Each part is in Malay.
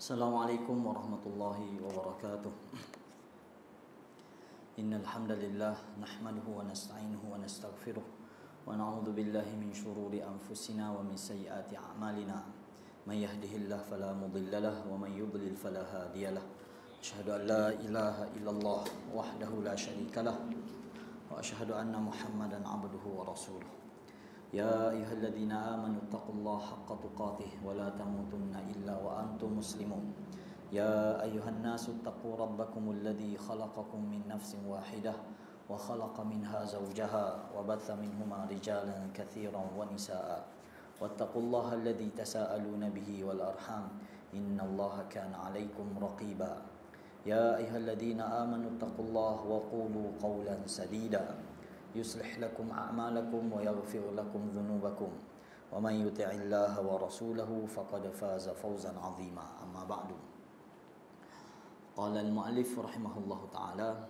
Assalamualaikum warahmatullahi wabarakatuh. Innal hamdalillah nahmaduhu wa nasta'inuhu wa nastaghfiruh wa na'udzu billahi min shururi anfusina wa min sayyiati a'malina. May yahdihillahu fala mudilla lahu wa may yudlil fala hadiyalah. Asyhadu an la ilaha illallah wahdahu la syarika lah wa asyhadu anna Muhammadan 'abduhu wa rasuluh. Ya ayyuhalladzina amanu taqullaha haqqa tuqatih wa la tamutunna illa wa antum muslimun. Ya ayyuhan nasu taqu rabbakumul ladzi khalaqakum min nafsin wahidah wa khalaqa minha zawjaha wa batha minhuma rijalan katsiran wa nisaa'a. Wattaqullaha alladzi tasaaluna bihi wal arham innallaha kana 'alaikum raqiba. Ya ayyuhalladzina amanu taqullaha wa qulu qawlan sadida yuslih lakum a'malakum wa yaghfir lakum dhunubakum wa man yuti'illaha wa rasulahu faqad faza fawzan 'azima. Amma ba'du. Qala al-mu'allif rahimahullahu ta'ala,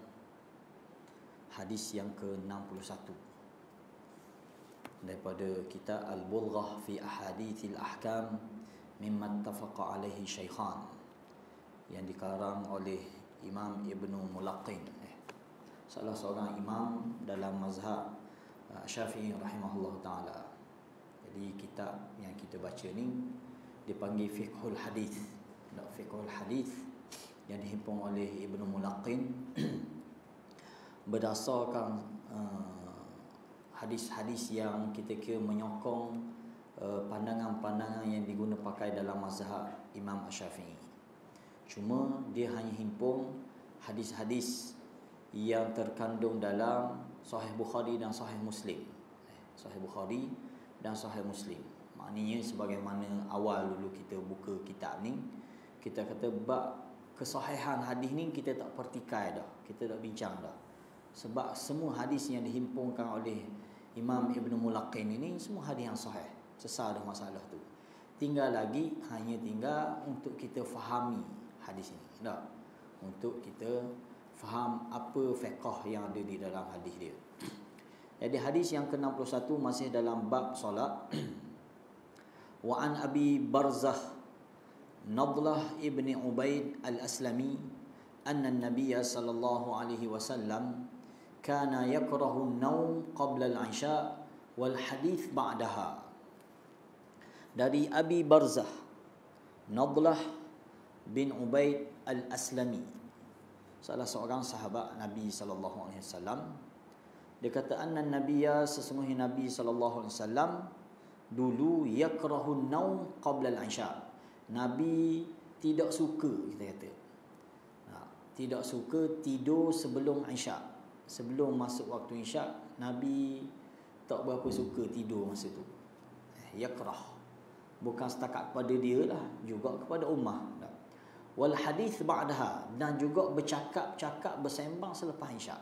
hadis yang ke-61 daripada kitab Al-Bulghah fi Ahadithil Ahkam mimma ittafaqa alaihi syaikhan, yang dikarang oleh Imam Ibnu Mulaqqin, salah seorang imam dalam mazhab Syafi'i rahimahullah ta'ala. Jadi kitab yang kita baca ni dipanggil Fiqhul Hadith. Fiqhul Hadith yang dihimpun oleh Ibnu Mulaqqin berdasarkan hadis-hadis yang kita kira menyokong pandangan-pandangan yang diguna pakai dalam mazhab Imam Syafi'i. Cuma dia hanya himpun hadis-hadis yang terkandung dalam Sahih Bukhari dan Sahih Muslim. Sahih Bukhari dan Sahih Muslim. Maknanya sebagaimana awal dulu kita buka kitab ni, kita kata bab kesahihan hadis ni kita tak pertikai dah, kita tak bincang dah. Sebab semua hadis yang dihimpunkan oleh Imam Ibnu Mulaqqin ini semua hadis yang sahih. Sesar dah masalah tu. Tinggal untuk kita fahami hadis ini. Dah. Untuk kita faham apa fiqh yang ada di dalam hadis dia. Jadi hadis yang ke-61 masih dalam bab solat. Wa an Abi Barzah Nadlah ibni Ubaid al-Aslami anna an-nabiy sallallahu alaihi wasallam kana yakrahu an-naum qabla al-'isha wal hadith ba'daha. Dari Abi Barzah Nadlah bin Ubaid al-Aslami, salah seorang sahabat Nabi sallallahu alaihi wasallam, dia kata anna nabiyya, sesungguhnya Nabi sallallahu alaihi wasallam dulu yakrahun naum qabla al-isya. Nabi tidak suka, kita kata, tidak suka tidur sebelum isya. Sebelum masuk waktu isya, Nabi tak berapa suka tidur masa tu. Yakrah bukan setakat pada dia lah, juga kepada ummah. Wal hadith ba'daha, dan juga bercakap-cakap, bersembang selepas isyak.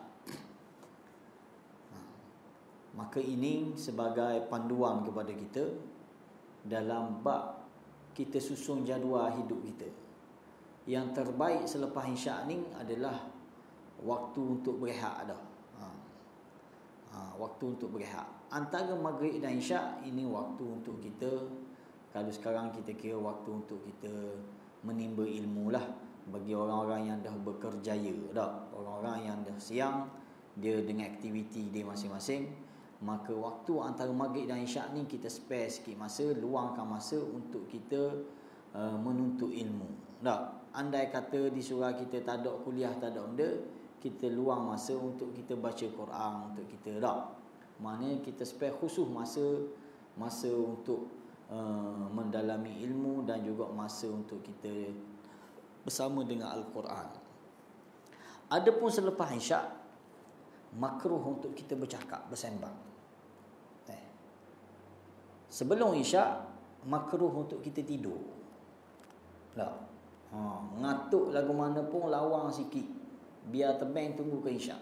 Maka ini sebagai panduan kepada kita dalam bab kita susun jadual hidup kita. Yang terbaik selepas isyak ni adalah waktu untuk berehat dah. Waktu untuk berehat. Antara maghrib dan isyak ini waktu untuk kita, kalau sekarang kita kira waktu untuk kita menimba ilmu lah, bagi orang-orang yang dah bekerjaya dah. Orang-orang yang dah siang, dia dengan aktiviti dia masing-masing, maka waktu antara maghrib dan isyak ni kita spare sikit masa, luangkan masa untuk kita menuntut ilmu. Dah, andai kata di surau kita tak ada kuliah, tak ada benda, kita luang masa untuk kita baca Quran, untuk kita dah. Maknanya kita spare khusus masa untuk mendalami ilmu dan juga masa untuk kita bersama dengan Al-Quran. Adapun selepas isyak, makruh untuk kita bercakap, bersembang. Sebelum isyak, makruh untuk kita tidur. Ngantuk lagu mana pun lawang sikit, biar tebang tunggu ke isyak.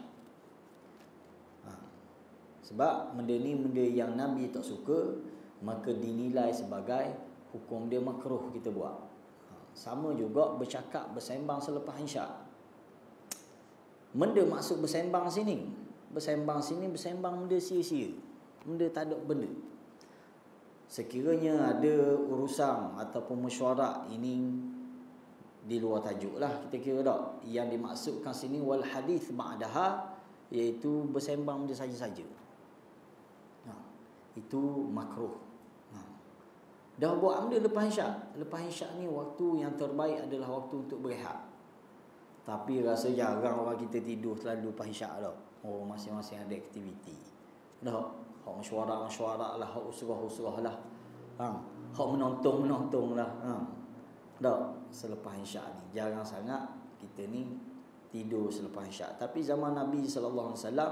Sebab benda ni benda yang Nabi tak suka, maka dinilai sebagai hukum dia makruh kita buat. Sama juga bercakap, bersembang selepas isyak. Benda maksud bersembang sini bersembang benda sia-sia, benda tak ada benda. Sekiranya ada urusan ataupun mesyuarat ini di luar tajuk lah kita kira tak. Yang dimaksudkan sini wal hadis ba'daha, iaitu bersembang dia saja-saja. Itu makruh. Dah buat benda lepas isyak. Lepas isyak ni waktu yang terbaik adalah waktu untuk berehat. Tapi rasa jarang orang kita tidur selalu lepas isyak tau. Oh, masing-masing ada aktiviti. Dah, hak mesyuarat lah, hak usrah lah. Hak menonton lah. Dah, selepas isyak ni jarang sangat kita ni tidur selepas isyak. Tapi zaman Nabi sallallahu alaihi wasallam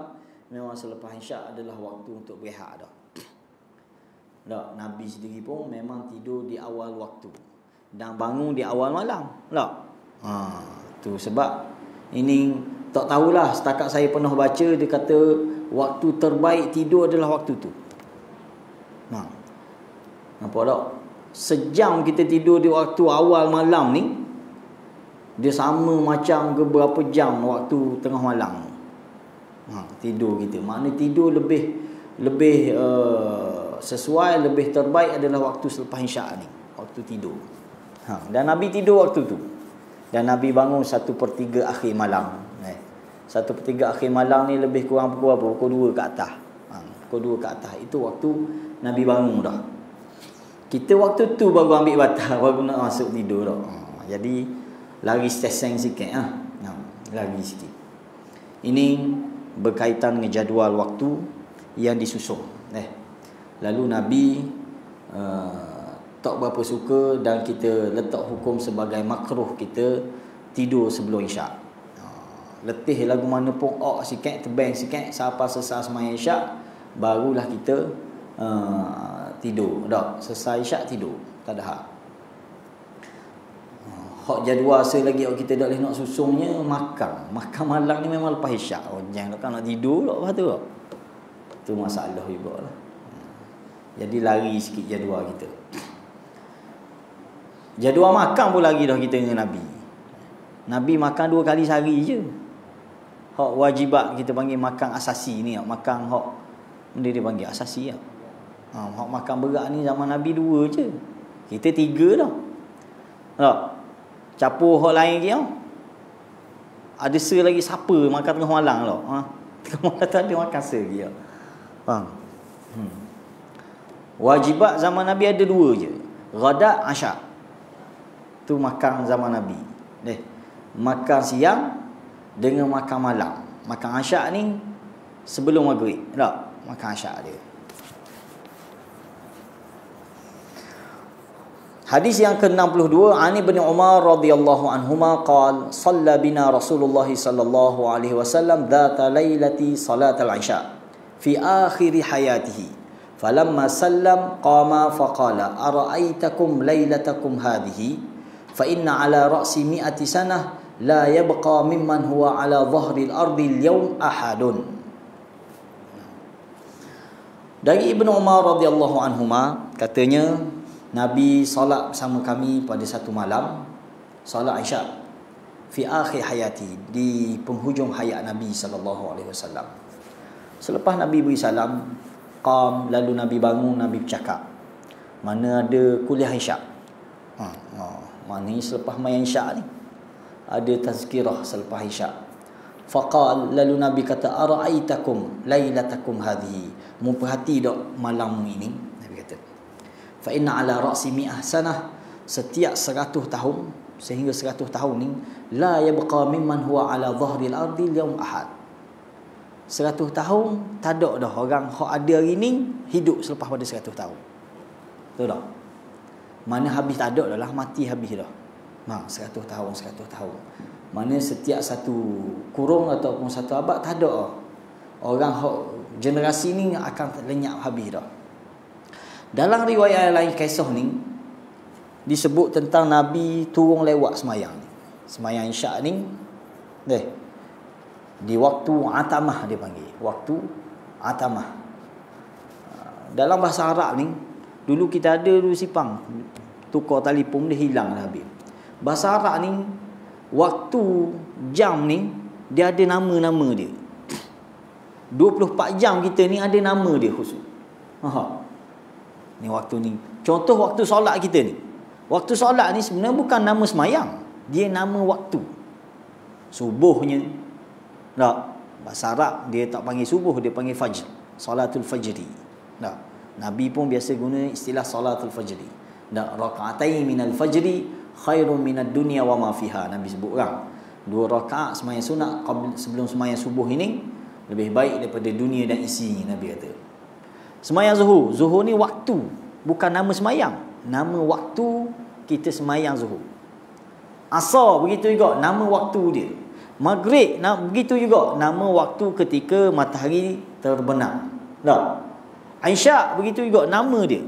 memang selepas isyak adalah waktu untuk berehat dah. Tak, Nabi sendiri pun memang tidur di awal waktu dan bangun di awal malam. Tak? Tu sebab ini tak tahulah, setakat saya pernah baca dia kata waktu terbaik tidur adalah waktu tu. Nampak tak? Sejam kita tidur di waktu awal malam ni, dia sama macam ke berapa jam waktu tengah malam. Tidur kita. Maknanya tidur lebih sesuai, lebih terbaik adalah waktu selepas isyak ni, waktu tidur. Dan Nabi tidur waktu tu. Dan Nabi bangun 1/3 akhir malam. 1/3 akhir malam ni lebih kurang pukul berapa? Pukul 2 ke atas. Pukul 2 ke atas. Itu waktu Nabi bangun dah. Kita waktu tu baru ambil batal, baru nak masuk tidur dah. Jadi lari stesen sikit. Lari sikit. Ini berkaitan dengan jadual waktu yang disusun. Lalu Nabi tak berapa suka dan kita letak hukum sebagai makruh kita tidur sebelum isyak. Letih lagu mana pun sikit, tebang sikit sampai selesai sembahyang isyak, barulah kita tidur. Tak, selesai isyak tidur, tak ada hak. Hak jadual lagi kita dah boleh nak susunnya makan malam ni memang lepas isyak. Jangan nak tidur lepas tu. Tu masalah juga lah. Jadi lari sikit jadual kita. Jadual makan pun lagi dah kita dengan Nabi. Nabi makan 2 kali sehari je. Hak wajibat kita panggil makan asasi ni. Makan hak benda dia panggil asasi lah. Hak makan berat ni zaman Nabi 2 je. Kita 3 dah. Tak? Capur hak lain lagi. Ada lagi siapa makan tengah malam tau. Tengah malam tu ada makan lagi. Faham? Wajibat zaman Nabi ada 2 je. Ghadat, asyak. Tu makan zaman Nabi. Makan siang dengan makan malam. Makan asyak ni sebelum maghrib. Tak? Makan asyak dia. Hadis yang ke-62, Ani bin Umar radhiyallahu anhuma qala shalla bina Rasulullah sallallahu alaihi wasallam dhata lailati salat al-isya fi akhir hayatihi. Falamma sallam qama faqala ara'aitakum lailatakum hadhihi fa inna ala ra'si 100 sanah la yabqa mimman huwa ala dhahril ardi al-yawm ahadun. Dari Ibnu Umar radhiyallahu anhuma katanya Nabi solat bersama kami pada satu malam, solat Isyak fi akhir hayati, di penghujung hayat Nabi sallallahu alaihi wasallam. Selepas Nabi beri salam, qam, lalu Nabi bangun, Nabi bercakap. Mana ada kuliah Isyak. Maknanya selepas main Isyak ni ada tazkirah selepas Isyak. Faqal, lalu Nabi kata ara'aitakum lailatakum hadhihi, memperhati tak malam ini. Nabi kata fa inna ala ra'si 100 sanah, setiap 100 tahun sehingga 100 tahun ni la yabqa mimman huwa ala dhahril ardi al-yawm ahad. 100 tahun tak ada dah orang hak ada hari ni hidup selepas pada 100 tahun. Betul tak? Mana habis tak ada dah lah, mati habis dah. 100 tahun. Mana setiap satu kurung ataupun satu abad tak ada. Orang generasi ni akan lenyap habis dah. Dalam riwayat lain kisah ni disebut tentang Nabi turun lewat semayang. Semayang Isyak ni di waktu atamah dia panggil. Waktu atamah. Dalam bahasa Arab ni dulu kita ada dulu sipang tukar telefon dia hilang dah habis. Bahasa Arab ni waktu jam ni dia ada nama-nama dia. 24 jam kita ni ada nama dia khusus. Ni waktu ni. Contoh waktu solat kita ni. Waktu solat ni sebenarnya bukan nama semayang. Dia nama waktu. Subuhnya tak, bahasa Arab dia tak panggil subuh, dia panggil fajr, salatul fajri. Tak, Nabi pun biasa guna istilah salatul fajri. Tak, rakaatain minal fajri khairun minad dunya wa ma fiha. Nabi sebut kan, 2 rakaat sembahyang sunat sebelum sembahyang subuh ini lebih baik daripada dunia dan isinya, Nabi kata. Sembahyang zuhur, zuhur ni waktu, bukan nama sembahyang, nama waktu kita sembahyang zuhur. Asar begitu juga, nama waktu dia. Maghrib begitu juga, nama waktu ketika matahari terbenam. Tak, Isyak begitu juga nama dia.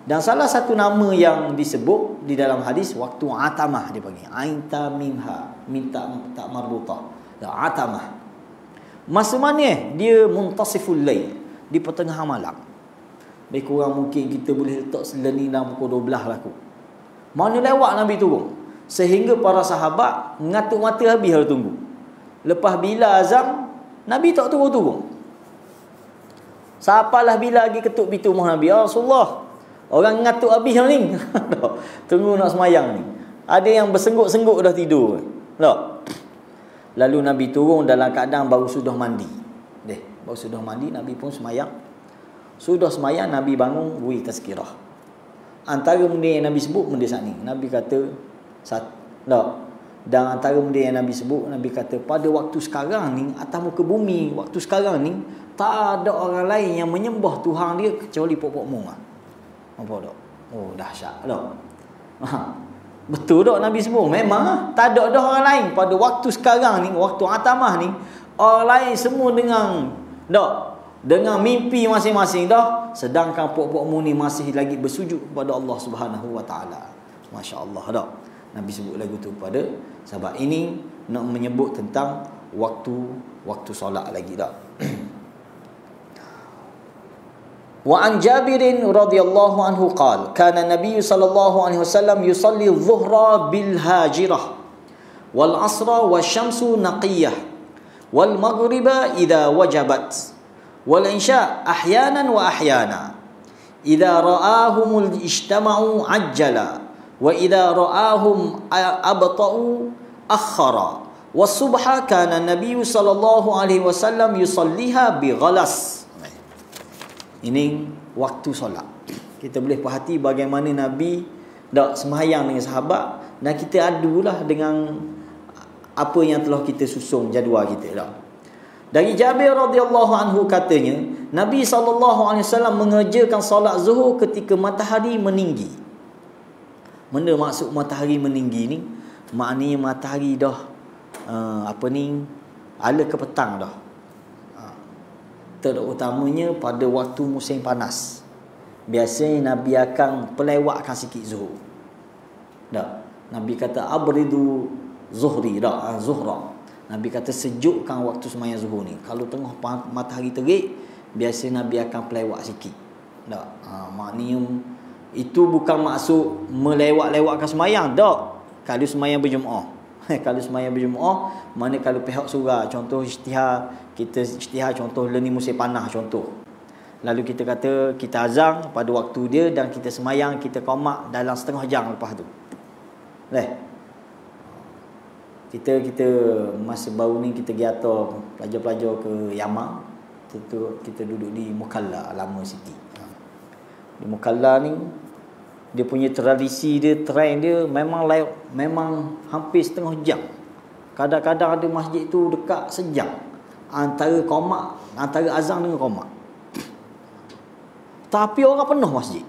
Dan salah satu nama yang disebut di dalam hadis, waktu atamah dia panggil. Ainta minha, minta tak marbutah. Atamah. Masa mana dia muntasiful lail, di pertengahan malam. Lebih kurang mungkin kita boleh letak selening dalam pukul 12 lah kot. Mana lewat Nabi turun, sehingga para sahabat ngatuk mata habis harus tunggu. Lepas bila azam, Nabi tak turun-turun. Sapalah bila lagi ketuk pintu rumah Nabi, ya Rasulullah, orang ngatuk habis ni. Tunggu nak semayang ni. Ada yang bersengguk-sengguk dah tidur. Tak? Lalu Nabi turun dalam keadaan baru sudah mandi. Baru sudah mandi, Nabi pun semayang. Sudah semayang, Nabi bangun, beri tazkirah. Antara benda yang Nabi sebut, benda saat ni. Nabi kata, tak. Dan antara benda yang Nabi sebut, Nabi kata, pada waktu sekarang ni, atas muka bumi, waktu sekarang ni, tak ada orang lain yang menyembah Tuhan dia kecuali pokok mung. Apa tak? Oh, dahsyat tak? Betul tak Nabi sebut? Memang tak ada dah orang lain pada waktu sekarang ni, waktu atamah ni, orang lain semua dengan mimpi masing-masing dah, sedangkan pokok mung ni masih lagi bersujud kepada Allah Subhanahu wa taala. Masya-Allah dah. Nabi sebut lagu tu pada sahabat. Ini nak menyebut tentang waktu solat lagi dah. Wa an Jabir radhiyallahu anhu qala kana Nabi sallallahu alaihi wasallam yusalli adh-dhuhra bil hajirah wal 'asra wasyamsu naqiyah wal maghriba idza wajabat wal isya ahyanan wa ahyana idza ra'ahum ijtama'u ajjala wa idza ra'ahum abta'u akhara was subha kana Nabi sallallahu alaihi wasallam yusalliha bi ghalas. Ini waktu solat. Kita boleh perhati bagaimana Nabi dak sembahyang dengan sahabat, dan kita adulah dengan apa yang telah kita susun jadual kita dah. Dari Jabir radhiyallahu anhu katanya, Nabi SAW mengerjakan solat zuhur ketika matahari meninggi. Mana maksud matahari meninggi ni? Maknanya matahari dah ala ke petang dah. Terutamanya pada waktu musim panas, biasanya Nabi akan pelewatkan sikit zuhur. Nabi kata abridu zuhri, zuhra. Nabi kata sejukkan waktu sembahyang zuhur ni. Kalau tengah matahari terik, biasa Nabi akan pelewat sikit. Maknanya itu bukan maksud melewat-lewatkan sembahyang. Kalau sembahyang berjemaah. Kalau sembahyang berjemaah, mana kalau pihak surah, contoh isytihar, kita isytihar contoh ni musim panas contoh. Lalu kita kata kita azan pada waktu dia dan kita sembahyang, kita qomat dalam setengah jam lepas tu. Kita masa baru ni kita pergi atur pelajar-pelajar ke Yaman. Kita duduk di Mukalla, lama sikit. Di Mukalla ni dia punya tradisi dia, trend dia memang hampir setengah jam. Kadang-kadang ada masjid tu dekat sejam antara qomat, antara azan dengan qomat. Tapi orang penuh masjid.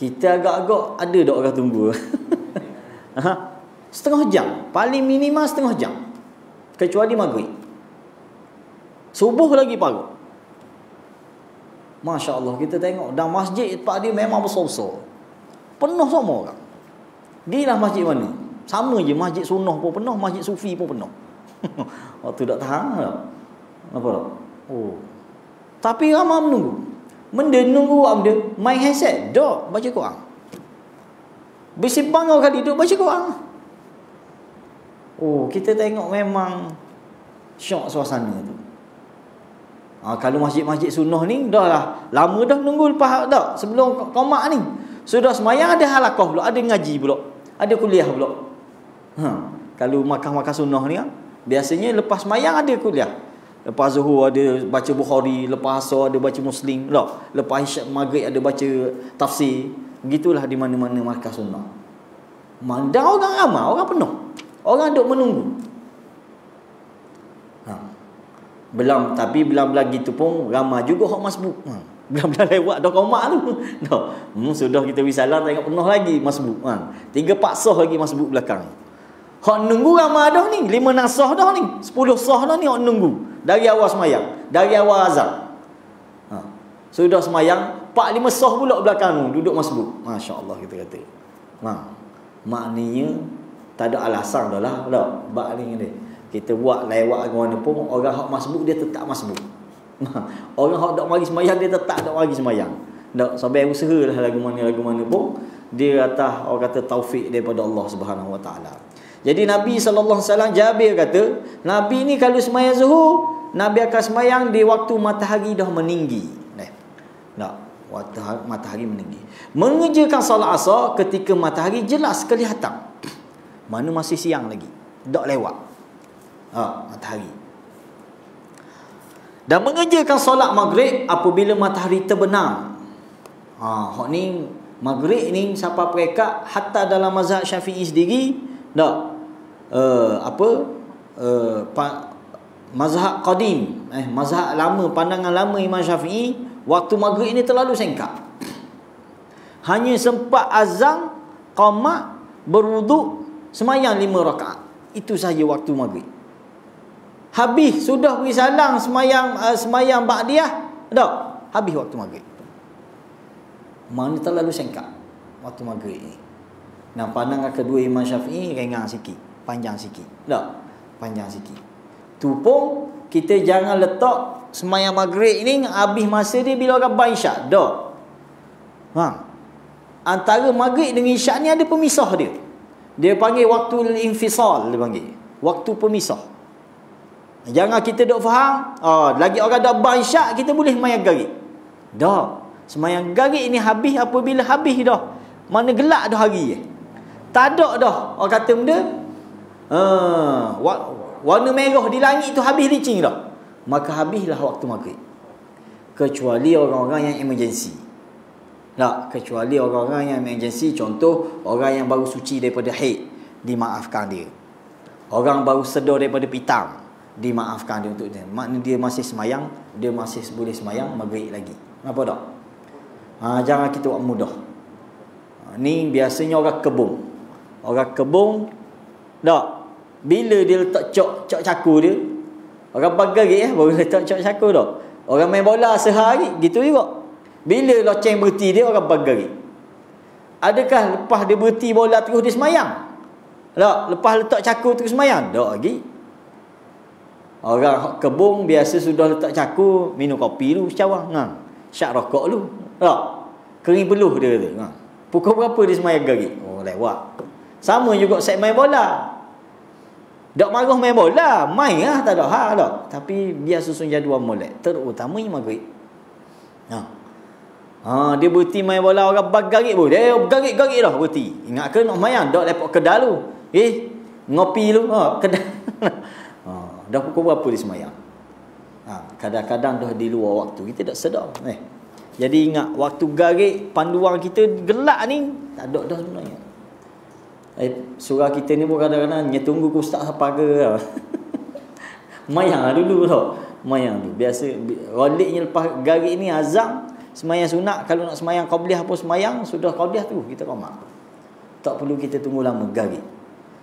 Kita agak-agak ada dak orang tunggu. Setengah jam, paling minimal setengah jam. Kecuali maghrib. Subuh lagi parut. Masya Allah, kita tengok dan masjid tempat dia memang besar-besar, penuh semua orang. Dia lah masjid mana? Sama je, masjid sunnah pun penuh, masjid sufi pun penuh. Waktu tak tahan tak? Apa tak? Oh. Tapi ramai menunggu. Benda nunggu benda, main headset, dok baca Quran. Bersimpang kali duk baca Quran. Oh, kita tengok memang syok suasana tu. Kalau masjid-masjid sunnah ni dah lah lama dah nunggu lepas dah sebelum qomat ni. Sudah semayang ada halaqah pula, ada ngaji pula. ada kuliah pula. Kalau makan sunnah ni biasanya lepas mayang ada kuliah. Lepas zuhur ada baca Bukhari, lepas asar ada baca Muslim, lepas isyak maghrib ada baca tafsir. Begitulah di mana-mana markaz sunnah. Dan orang ramai, orang penuh. Orang duk menunggu. Tapi belah-belah gitu pun ramai juga hak masbuk. Belah-belah lewat dah komak tu. Sudah kita wisalah tengok penuh lagi masbuk. 3-4 sah lagi masbuk belakang. Hak nunggu ramai dah ni, 5-6 sah dah ni, 10 sah dah ni hak nunggu. Dari awal semayang, dari awal azan. Sudah semayang 4-5 sah pula belakang tu duduk masbuk. Masya-Allah kita kata. Maknanya tak ada alasan dah lah. Bab ni dia. Kita buat lewat ke mana pun, orang hak masbuk dia tetap masbuk. Orang hak tak mari semayang dia tetap tak mari semayang. Tak sampai usahalah lagu mana pun dia atas orang kata taufik daripada Allah Subhanahu Wa Taala. Jadi Nabi SAW, Jabir kata, Nabi ni kalau semayang zuhur, Nabi akan semayang di waktu matahari dah meninggi. Waktu matahari meninggi. Mengerjakan salat asar ketika matahari jelas kelihatan. Mana masih siang lagi, dak lewat matahari. Dan mengerjakan solat maghrib apabila matahari terbenam. Hak ni maghrib ni siapa perekat hatta dalam mazhab Syafi'i sendiri mazhab qadim, mazhab lama, pandangan lama Imam Syafi'i, waktu maghrib ni terlalu singkat. Hanya sempat azan, qamat, berwuduk, semayang 5 rakaat. Itu sahaja waktu maghrib. Habis sudah beri salam semayang ba'diyah, habis waktu maghrib. Mana terlalu singkat waktu maghrib ni. Pandangan kedua Imam Syafi'i ringan sikit, panjang sikit. Panjang sikit. Tu pun kita jangan letak semayang maghrib ni habis masa dia bila orang isyak. Antara maghrib dengan isyak ni ada pemisah dia. Dia panggil waktu infisal, dia panggil. Waktu pemisah. Jangan kita duk faham, lagi orang dah isyak kita boleh semayang maghrib. Semayang maghrib ni habis apabila habis dah. Mana gelap dah hari. Tak ada dah orang kata benda warna merah di langit tu habis licin dah. Maka habislah waktu maghrib. Kecuali orang-orang yang emergency. Kecuali orang-orang yang emergency, contoh orang yang baru suci daripada haid, dimaafkan dia. Orang baru sedar daripada pitang, dimaafkan dia untuk dia. Maknanya dia masih semayang, dia masih boleh semayang maghrib lagi. Apa tak? Jangan kita buat mudah. Ni biasanya orang kebun. Orang kebun bila dia letak cok cakur dia, orang bagari baru letak cok cakur dah. Orang main bola sehari gitu juga. Bila loceng berhenti dia, orang bagari. Adakah lepas dia berhenti bola terus dia semayang? Lepas letak cakur terus semayang? Tak lagi. Orang kebun biasa sudah letak cakur, minum kopi dulu secawang, syak rokok dulu. Kering peluh dia kata. Pukul berapa dia semayang gari? Lewat. Sama juga set main bola. Tak marah main bola, main tak ada hal dah. Tapi biar susun jadual molek, terutamanya maghrib. Dia berhenti main bola, orang garik pun. Dia garik dah berhenti. Ingat ke nak semayang? Tak lepak kedal lu. Ngopi lu. Kedal. Dah pukul berapa dia semayang? Kadang-kadang dah di luar waktu. Kita tak sedar. Jadi ingat, waktu garik panduan kita gelap ni, tak ada dah sebenarnya. Surah kita ni pun kadang-kadang tunggu ke ustaz apa ke. Mayang dulu tau. Mayang tu. Biasa roliknya lepas garik ni azam, semayang sunat. Kalau nak semayang qabliyah pun semayang, sudah qabliyah tu kita qamat. Tak perlu kita tunggu lama garik.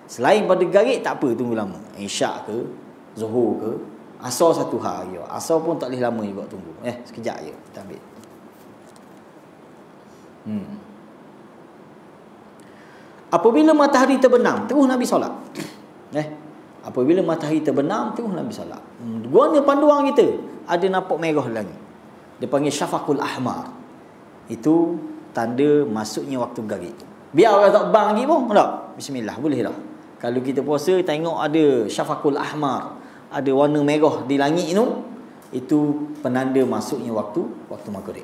Selain pada garik tak apa tunggu lama. Isyak ke, zuhur ke, asar satu hari. Asar pun tak boleh lama juga tunggu. Sekejap je kita ambil. Apabila matahari terbenam, terus Nabi solat. Apabila matahari terbenam, terus Nabi solat. Guna panduan kita, ada nampak merah lagi. Dia panggil syafaqul ahmar. Itu tanda masuknya waktu garik. Biar orang tak bang lagi pun, tak? Bismillah, boleh dah. Kalau kita puasa, tengok ada syafaqul ahmar, ada warna merah di langit itu penanda masuknya waktu maghrib.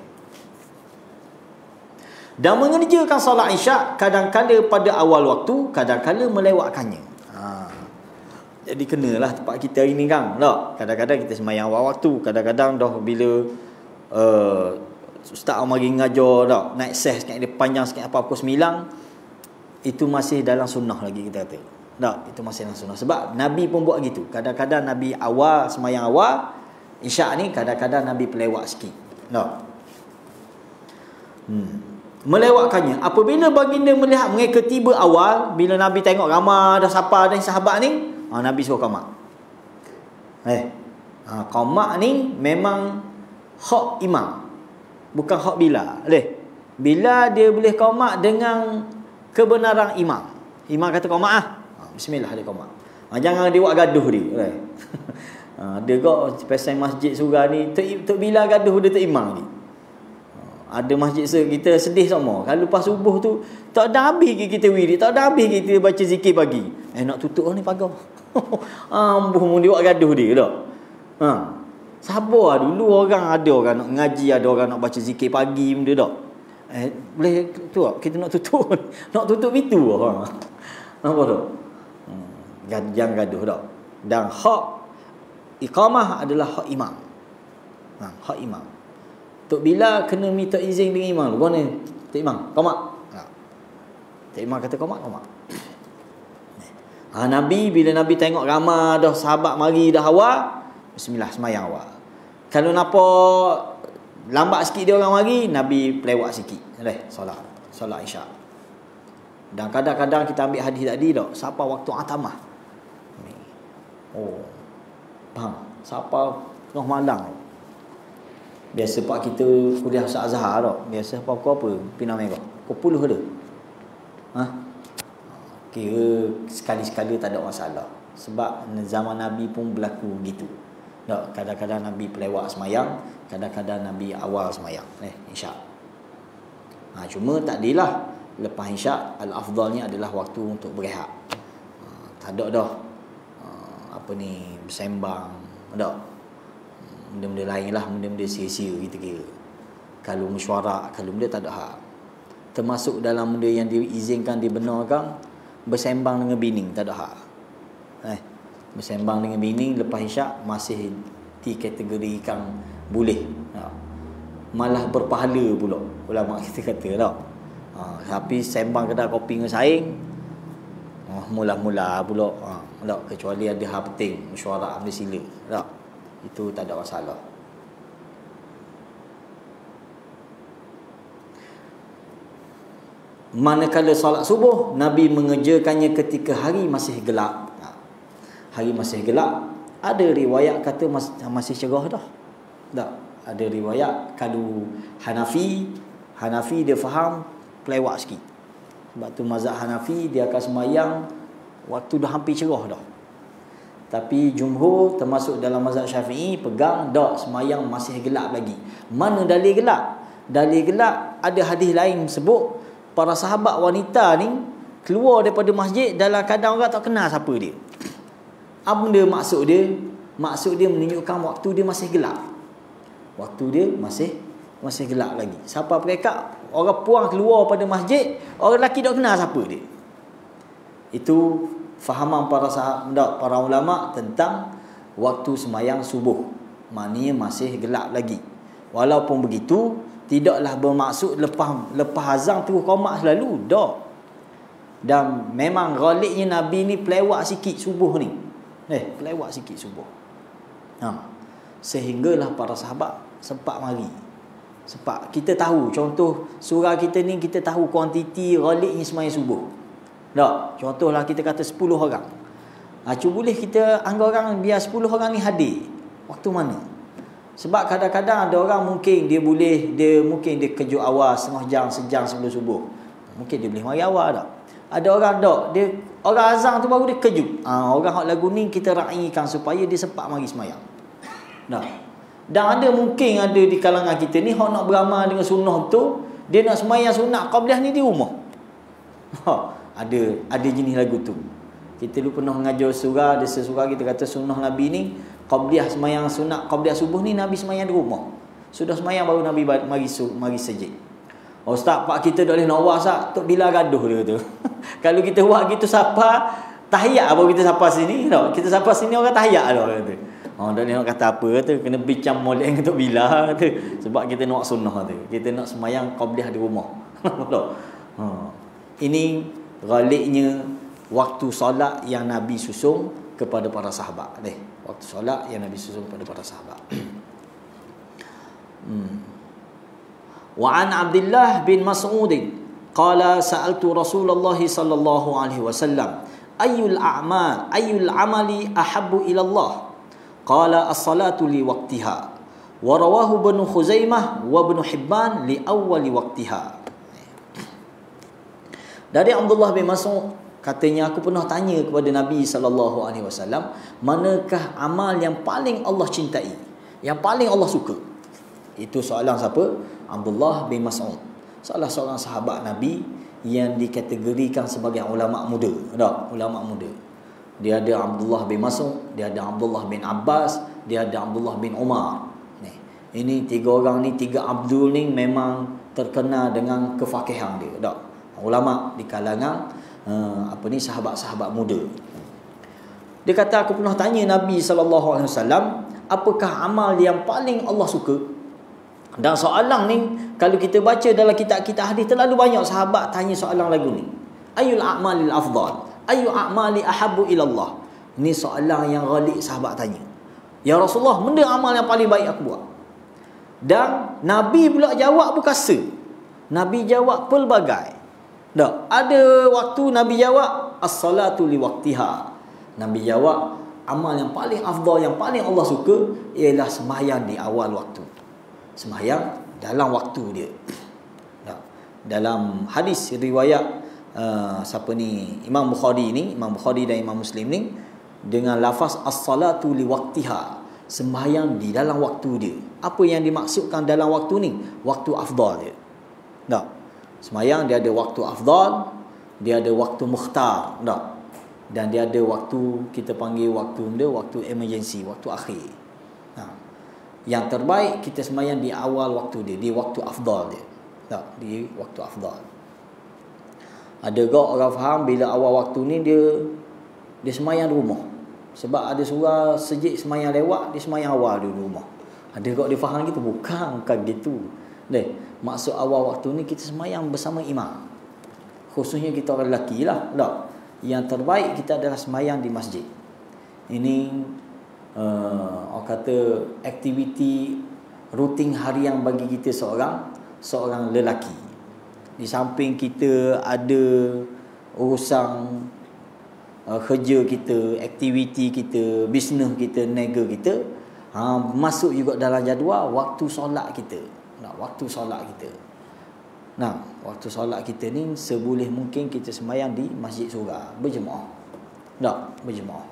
Dan mengerjakan solat Isyak kadang-kadang pada awal waktu, kadang-kadang melewatkannya. Jadi kenalah tempat kita hari ni kan. Tak? Kadang-kadang kita sembahyang awal waktu, kadang-kadang dah bila ustaz mari ngajar tak, naik ses sikit dia panjang sikit apa pukul 9, itu masih dalam sunnah lagi kita kata. Tak, itu masih dalam sunnah. Sebab Nabi pun buat gitu. Kadang-kadang Nabi awal sembahyang awal Isyak ni kadang-kadang Nabi pelewat sikit. Tak? Melewatkannya. Apabila baginda melihat mereka tiba awal, bila Nabi tengok ramai dah sapa dan sahabat ni, Nabi suruh qamat. Qamat ni memang hak imam, bukan hak Bilal. Bila dia boleh qamat dengan kebenaran imam. Imam kata qamat bismillah dia qamat. Jangan dia buat gaduh dia. Dia kok pasal masjid surah ni Tok Bilal gaduh dia Tok Imam ni. Ada masjid kita sedih semua. Kalau lepas subuh tu tak ada habis kita wirid, tak ada habis kita baca zikir pagi. Nak tutup ni pagar. Ambuh mu dia buat gaduh dia tak. Sabar dulu, ada orang nak ngaji, ada orang nak baca zikir pagi benda tak. Boleh tu kita nak tutup. Nak tutup pintu apa tu? Jangan gaduh tak. Dan hak iqamah adalah hak imam. Hak imam. Tok Bilal kena minta izin dengan imam. Mana Tok Imam? Qamat. Tok Imam kata qamat. Nabi bila Nabi tengok ramai dah sahabat mari dah awal, bismillah sembahyang awal. Kalau nampak lambat sikit dia orang mari, Nabi pelewat sikit. Solat Isyak. Dan kadang-kadang kita ambil hadis tadi tak, siapa waktu atamah. Faham? Siapa tengah malam. Biasa pak kita kuliah Ustaz Azhar tak. Biasa apa-apa Pina Merah. Pukul 10 ada. Kira sekali-sekala tak ada masalah. Sebab zaman Nabi pun berlaku gitu. Tak, kadang-kadang Nabi pelewat semayang, kadang-kadang Nabi awal semayang. Isyak. Cuma tak adalah lepas Isyak al-afdalnya adalah waktu untuk berehat. Tak ada dah bersembang. Tak. Benda-benda lain lah, benda-benda sia-sia kita kira. Kalau mesyuarat, kalau benda tak ada hak. Termasuk dalam benda yang diizinkan, dibenarkan, bersembang dengan bini tak ada hak. Bersembang dengan bini lepas Isyak masih dikategorikan boleh. Malah berpahala pula ulama kita kata tak. Tapi sembang kedai kopi dengan saing, mula-mula pula tak, kecuali ada hal penting, mesyuarat ambil sila tak. Itu tak ada masalah. Manakala solat subuh, Nabi mengerjakannya ketika hari masih gelap. Hari masih gelap. Ada riwayat kata masih cerah dah. Tak. Ada riwayat kalau Hanafi dia faham pelewat sikit. Sebab tu mazhab Hanafi dia akan sembahyang waktu dah hampir cerah dah. Tapi jumhur termasuk dalam mazhab Syafi'i pegang dak sembahyang masih gelap lagi. Mana dalil gelap? Dalil gelap ada hadis lain sebut para sahabat wanita ni keluar daripada masjid dalam keadaan orang tak kenal siapa dia. Apa benda maksud dia? Maksud dia menunjukkan waktu dia masih gelap. Waktu dia masih gelap lagi. Siapa mereka? Orang puang keluar pada masjid, orang lelaki tak kenal siapa dia. Itu fahaman para sahabat, para ulama tentang waktu sembahyang subuh. Maknanya masih gelap lagi. Walaupun begitu, tidaklah bermaksud lepas azan terus qamat selalu. Tak. Dan memang ghaliknya Nabi ni pelewat sikit subuh ni. Pelewat sikit subuh. Sehinggalah para sahabat sempat mari. Sebab kita tahu, contoh surah kita ni kita tahu kuantiti ghaliknya sembahyang subuh. Tak, contohlah kita kata 10 orang. Cuba boleh kita anggap orang biar 10 orang ni hadir. Waktu mana? Sebab kadang-kadang ada orang mungkin dia mungkin dia kejut awal setengah jam, sejam sebelum subuh. Mungkin dia boleh mari awal tak. Ada orang tak, dia orang azan tu baru dia kejut. Orang hak lagu ni kita raikan supaya dia sempat mari sembahyang. Tak. Dan ada mungkin ada di kalangan kita ni hak nak beramal dengan sunnah tu, dia nak sembahyang sunat qabliyah ni di rumah. Ada jenis lagu tu. Kita dulu pernah mengajar surah, ada sesurah kita kata sunnah Nabi ni qabliyah sembahyang sunat qabliyah subuh ni Nabi sembahyang di rumah. Sudah sembahyang baru Nabi mari sejid. Ustaz, pak kita tak boleh nak buat Ustaz, Tok Bila gaduh dia kata. Kalau kita buat gitu siapa tahiyat apa kita siapa sini tau. Kita siapa sini orang tahiyat lah kata. Tak boleh nak kata apa kata, kena bincang molek dengan Tok Bila kata. Sebab kita nak sunnah kata. Kita nak sembahyang qabliyah di rumah. Ini galiknya waktu solat yang Nabi susung kepada para sahabat. Waktu solat yang Nabi susung kepada para sahabat. Wa an Abdullah bin Mas'ud qala sa'altu Rasulullah sallallahu alaihi wasallam ayyul amali ahabbu ila Allah qala as-salatu li waqtiha wa rawahu Ibnu Khuzaimah wa Ibnu Hibban li awwali waqtiha. Dari Abdullah bin Mas'ud katanya, aku pernah tanya kepada Nabi sallallahu alaihi wasallam, manakah amal yang paling Allah cintai, yang paling Allah suka? Itu soalan siapa? Abdullah bin Mas'ud, salah seorang sahabat Nabi yang dikategorikan sebagai ulama muda. Ulama muda. Dia ada Abdullah bin Mas'ud, dia ada Abdullah bin Abbas, dia ada Abdullah bin Umar. Ini tiga orang ni, tiga Abdul ni memang terkenal dengan kefakihan dia. Ulama di kalangan sahabat-sahabat muda. Dia kata, aku pernah tanya Nabi SAW, apakah amal yang paling Allah suka? Dan soalan ni kalau kita baca dalam kitab-kitab hadis, terlalu banyak sahabat tanya soalan lagu ni. Ayyul a'malil afdal? Ayyu a'mali ahabbu ila Allah? Ni soalan yang ghalib sahabat tanya. Ya Rasulullah, benda amal yang paling baik aku buat. Dan Nabi pula jawab berkasa. Nabi jawab pelbagai. Ada waktu Nabi jawab as-salatu li waqtiha. Nabi jawab amal yang paling afdal, yang paling Allah suka ialah sembahyang di awal waktu. Sembahyang dalam waktu dia. Dalam hadis riwayat Imam Bukhari dan Imam Muslim ni, dengan lafaz as-salatu li waqtiha, sembahyang di dalam waktu dia. Apa yang dimaksudkan dalam waktu ni? Waktu afdal dia. Sembahyang dia ada waktu afdal, dia ada waktu mukhtar, dan dia ada waktu kita panggil waktu emergency, waktu akhir. Yang terbaik kita sembahyang di awal waktu dia, di waktu afdal dia. Di waktu afdal. Ada gak orang faham bila awal waktu ni dia sembahyang di rumah. Sebab ada surah sejik sembahyang lewat, dia sembahyang awal di rumah. Ada gak dia faham gitu? Bukan gitu. Maksud awal waktu ni kita sembahyang bersama imam. Khususnya kita orang lelaki lah. Yang terbaik kita adalah sembahyang di masjid. Ini orang kata aktiviti rutin harian bagi kita seorang lelaki. Di samping kita ada urusan kerja kita, aktiviti kita, bisnes kita, niaga kita, masuk juga dalam jadual waktu solat kita. Waktu solat kita. Waktu solat kita ni seboleh mungkin kita sembahyang di masjid surau berjemaah. Berjemaah.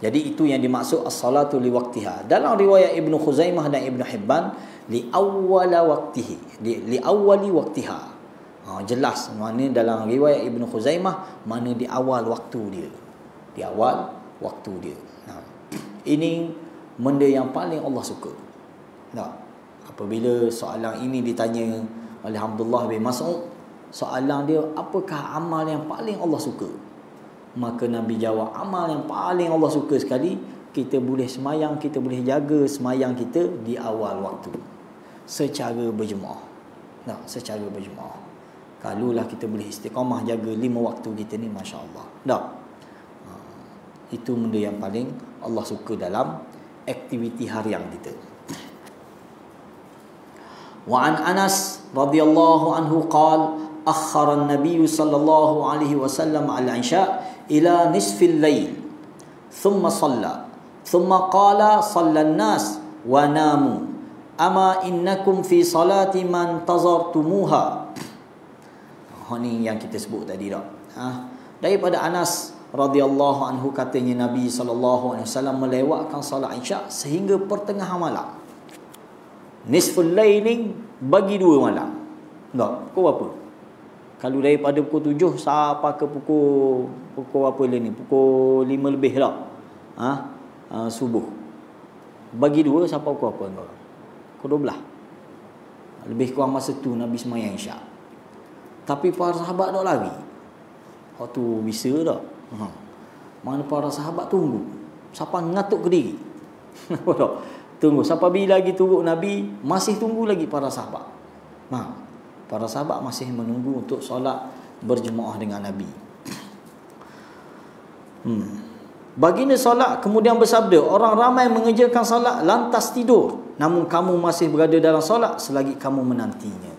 Jadi itu yang dimaksud as-salatu li waqtiha. Dalam riwayat Ibnu Khuzaimah dan Ibnu Hibban, li awwali waqtiha. Jelas mana dalam riwayat Ibnu Khuzaimah, mana di awal waktu dia. Di awal waktu dia. Ini benda yang paling Allah suka. Apabila soalan ini ditanya oleh Abdullah bin Mas'ud, soalan dia, apakah amal yang paling Allah suka? Maka Nabi jawab, amal yang paling Allah suka sekali, kita boleh semayang, kita boleh jaga semayang kita di awal waktu secara berjemaah. Secara berjemaah. Kalaulah kita boleh istiqamah jaga 5 waktu kita ni, masya-Allah. Itu benda yang paling Allah suka dalam aktiviti harian kita. Wa an Anas radhiyallahu anhu qala akhara an-nabiy sallallahu alaihi wasallam al-isha ila nisfil lail thumma shalla thumma qala shalla an-nas wa namu ama innakum fi salati man tazartumuha. Ini yang kita sebut tadi daripada Anas radhiyallahu anhu, katanya Nabi sallallahu alaihi wasallam melewatkan salat isya sehingga pertengahan malam. Nisful lail ni bagi 2 malam. Pukul berapa? Kalau daripada pukul 7 sampai ke pukul apa ni? Pukul 5 lebih lah. Subuh. Bagi 2 sampai pukul apa? Pukul 12. Lebih kurang masa tu Nabi sembahyang Isyak. Tapi para sahabat tak lari. Waktu bisa tak. Mana para sahabat tunggu. Siapa ngatuk ke diri. Tunggu. Siapa bila lagi turun Nabi, masih tunggu lagi para sahabat. Para sahabat masih menunggu untuk solat berjemaah dengan Nabi. Baginda solat kemudian bersabda, orang ramai mengerjakan solat lantas tidur, namun kamu masih berada dalam solat selagi kamu menantinya.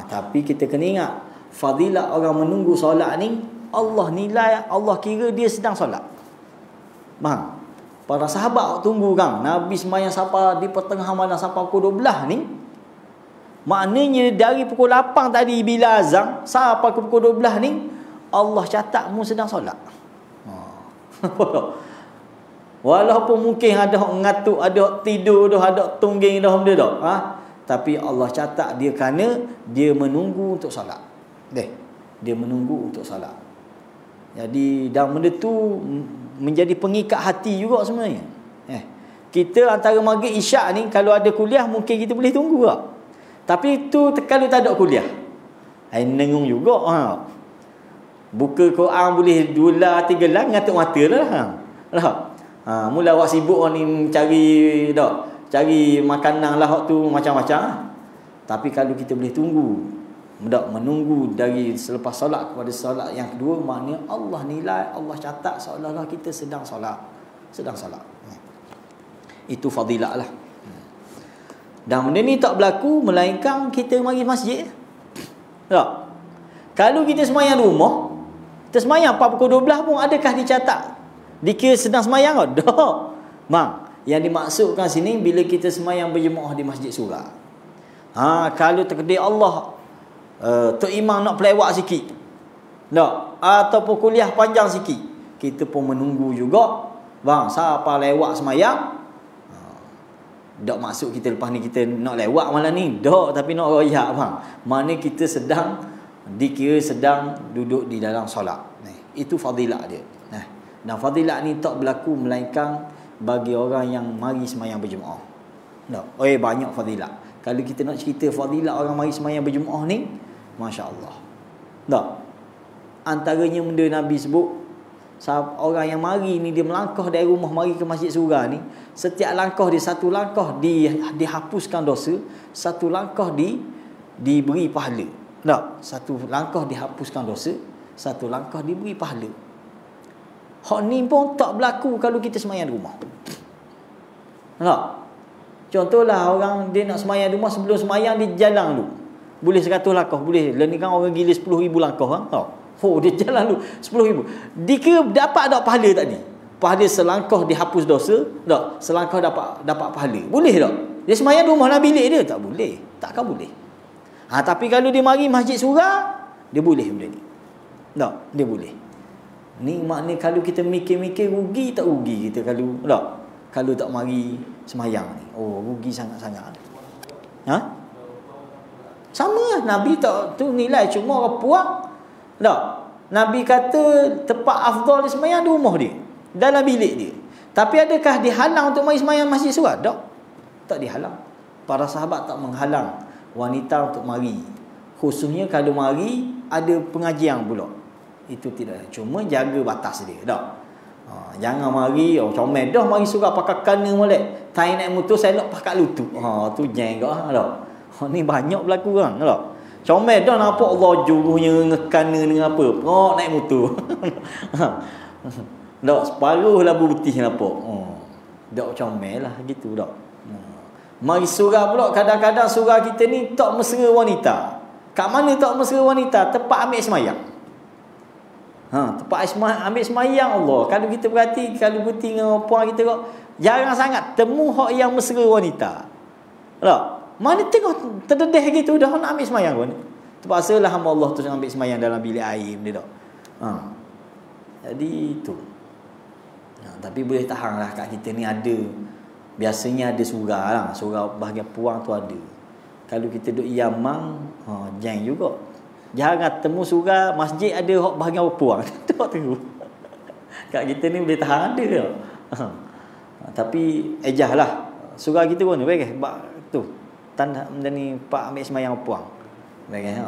Tapi kita kena ingat, fadilat orang menunggu solat ni, Allah nilai, Allah kira dia sedang solat. Para sahabat tunggu kan, Nabi sembahyang sampai di pertengahan malam sampai pukul 12 ni. Maknanya dari pukul 8 tadi bila azan sampai ke pukul 12 ni, Allah catat mu sedang solat. Walaupun mungkin ada ngatuk, ada tidur dah, ada tungging dah benda dah. Tapi Allah catat dia kerana dia menunggu untuk solat. Dia menunggu untuk solat. Jadi dan benda tu menjadi pengikat hati juga sebenarnya. Kita antara maghrib isyak ni kalau ada kuliah mungkin kita boleh tunggu tak? Tapi tu kalau tak ada kuliah, nengung juga. Buka Quran boleh 2 lah 3 lah ngatuk mata lah. Mula awak sibuk ni cari makanan lah waktu macam-macam. Tapi kalau kita boleh tunggu, menunggu dari selepas solat kepada solat yang kedua, maknanya Allah nilai, Allah catat seolah-olah kita sedang solat. Itu fadilat lah. Dan benda ni tak berlaku melainkan kita mari masjid. Tak? Kalau kita semayang di rumah, kita semayang 4 pukul 12 pun adakah dicatat dikira sedang semayang tak? Tak. Yang dimaksudkan sini bila kita semayang berjemaah di masjid surau. Kalau takdir Allah Tok Imam nak pelewak sikit, tak? Ataupun kuliah panjang sikit, kita pun menunggu juga. Siapa lewat semayang, tak maksud kita lepas ni kita nak lewat malam ni. Tak, tapi nak royak mana kita sedang dikira sedang duduk di dalam solat. Itu fadilat dia. Dan fadilat ni tak berlaku melainkan bagi orang yang mari semayang berjemaah. Banyak fadilat. Kalau kita nak cerita fadilat orang mari semayang berjemaah ni, masya-Allah. Tak. Antaranya benda Nabi sebut, orang yang mari ni dia melangkah dari rumah mari ke masjid surau ni, setiap langkah dia, satu langkah dihapuskan dosa, satu langkah diberi pahala. Tak, satu langkah dihapuskan dosa, satu langkah diberi pahala. Hak ni pun tak berlaku kalau kita semayang di rumah. Tak. Contohlah orang dia nak semayang di rumah, sebelum semayang dia jalan dulu. Boleh 100 langkah, boleh. Lah ni kan orang gila 10,000 langkah tak. Dia jalan dulu 10,000. Dikira dapat tak pahala tadi? Pahala selangkah dihapus dosa, tak? Selangkah dapat pahala. Boleh tak? Dia semayang di rumah dalam bilik dia, tak boleh. Takkan boleh. Tapi kalau dia mari masjid surau, dia boleh benda ni. Tak, dia boleh. Ni maknanya kalau kita mikir-mikir, rugi tak rugi kita kalau tak mari semayang ni. Rugi sangat-sangat. Sama lah. Nabi tak tu nilai, cuma orang puang. Tak. Nabi kata tempat afdal dia semayang di rumah dia, dalam bilik dia. Tapi adakah dihalang untuk mari semayang masjid surau? Tak dihalang. Para sahabat tak menghalang wanita untuk mari. Khususnya kalau mari ada pengajian pula. Itu tidak. Cuma jaga batas dia. Tak. Jangan mari comel dah mari surau pakai kana molek. Tai naik motor saya nak pakai lutut. Tu jeng gak tak. Ni banyak berlaku kan. Tak. Comel dah nampak Allah juruhnya ngekana dengan apa. Naik motor. Tak, separuh labu betis nampak. Tak comel lah gitu tak. Mari surau pula, kadang-kadang surau kita ni tak mesra wanita. Kat mana tak mesra wanita? Tempat ambil semayang. Tempat ambil semayang Allah. Kalau kita perhati, kalau berhenti dengan puan kita kok, jarang sangat temu hak yang mesra wanita. Tak? Mana tengok terdedeh gitu dah nak ambil semayang pun. Terpaksalah hamba Allah tu ambil semayang dalam bilik air benda tak. Jadi itu. Tapi boleh tahan lah kat kita ni ada. Biasanya ada surau lah. Surau bahagian puang tu ada. Kalau kita duduk Yamang, jang juga. Jarang temu surau masjid ada hak bahagian puang. Tak tengok. Kat kita ni boleh tahan ada tak. Tapi ejah lah. Surau kita pun baik tu. tanda ni pak ambil semayang puang. Bagai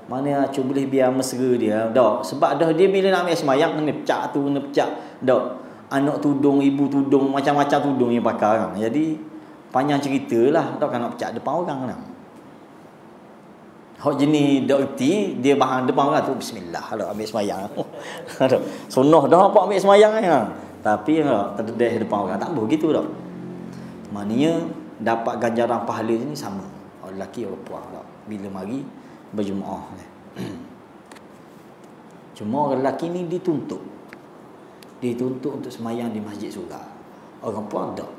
mana cuba boleh biar mesra dia. Dak, sebab dah dia bila nak ambil semayang kena pecak tu, kena pecak. Dak, anak tudung, ibu tudung, macam-macam tudung yang pakai orang. Jadi panjang ceritalah, dak kan nak pecak depan orang lah. Hak jenis dak erti, dia bahan depan orang tu bismillah, dak ambil semayang. Dak. Sunnah dah apa ambil semayang ya. Tapi terdedeh depan orang tak begitu dak. Maknanya dapat ganjaran pahala ni sama. Orang lelaki orang puan dak. Bila mari berjemaah. Cuma orang lelaki ni dituntut untuk semayang di masjid surau. Orang puan tak.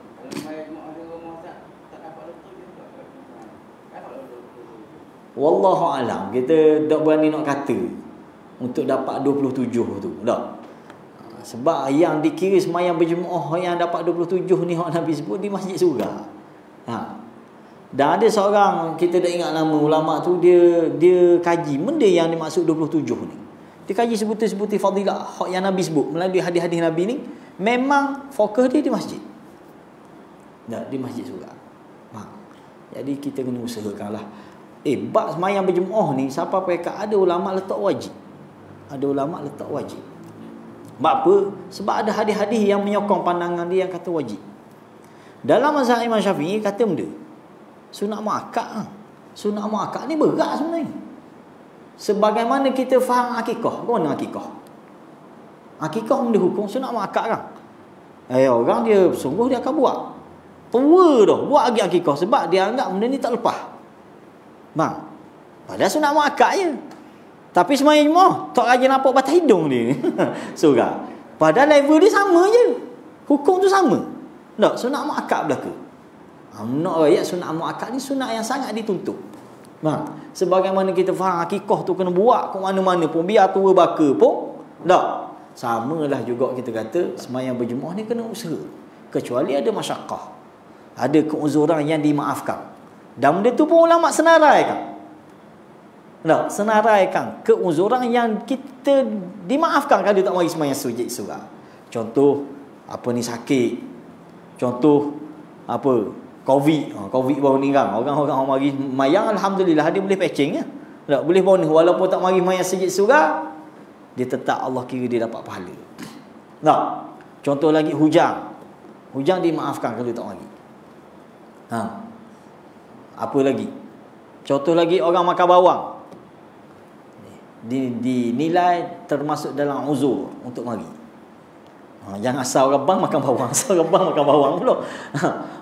Wallahu alam, kita tak berani nak kata untuk dapat 27 tu. Tak. Sebab yang dikira semayang berjemaah yang dapat 27 ni hak Nabi sebut di masjid surau. Dan ada seorang, kita dah ingat nama ulama tu, dia kaji benda yang dimaksud 27 ni. Dia kaji sebutir-sebutir fadilah hak yang Nabi sebut melalui hadis-hadis Nabi ni, memang fokus dia di masjid. Tak, di masjid surau. Jadi kita kena usahakanlah. Bab semayang berjemaah ni siapa mereka ada ulama letak wajib. Ada ulama letak wajib. Sebab apa? Sebab ada hadis-hadis yang menyokong pandangan dia yang kata wajib. Dalam mazhab Imam Syafi'i kata benda sunat muakkad. Sunat muakkad ni berat sebenarnya. Sebagaimana kita faham akikah. Mana akikah? Akikah benda hukum sunat muakkad kan? Orang dia sungguh dia akan buat. Tua dah buat lagi akikah sebab dia anggap benda ni tak lepas. Padahal sunat muakkad je. Tapi semayang jemaah tak rajin nampak batang hidung dia. Surau. Padahal level dia sama je. Hukum tu sama. Tak, sunat muakkad belaka. Nak ayat sunat muakkad ni sunat yang sangat dituntut. Sebagaimana kita faham akikah tu kena buat ke mana-mana pun, biar tua baka pun tak. Samalah juga kita kata semayang berjemaah ni kena usaha. Kecuali ada masyakkah, ada keuzuran yang dimaafkan. Dan benda tu pun ulama senaraikan. Tak, senaraikan keuzuran yang kita dimaafkan kalau tak mari semayang sujud surau. Contoh apa ni sakit. Contoh apa? Covid baru ni kan. Orang-orang mari mayang alhamdulillah dia boleh patching ya. Tak boleh baru ni walaupun tak mari mayang sujud surau, dia tetap Allah kira dia dapat pahala. Tak. Contoh lagi hujan. Hujan dimaafkan kalau tak mari. Apa lagi? Contoh lagi orang makan bawang. Dinilai termasuk dalam uzur untuk mari. Jangan asal orang bang makan bawang, asal orang bang makan bawang pula.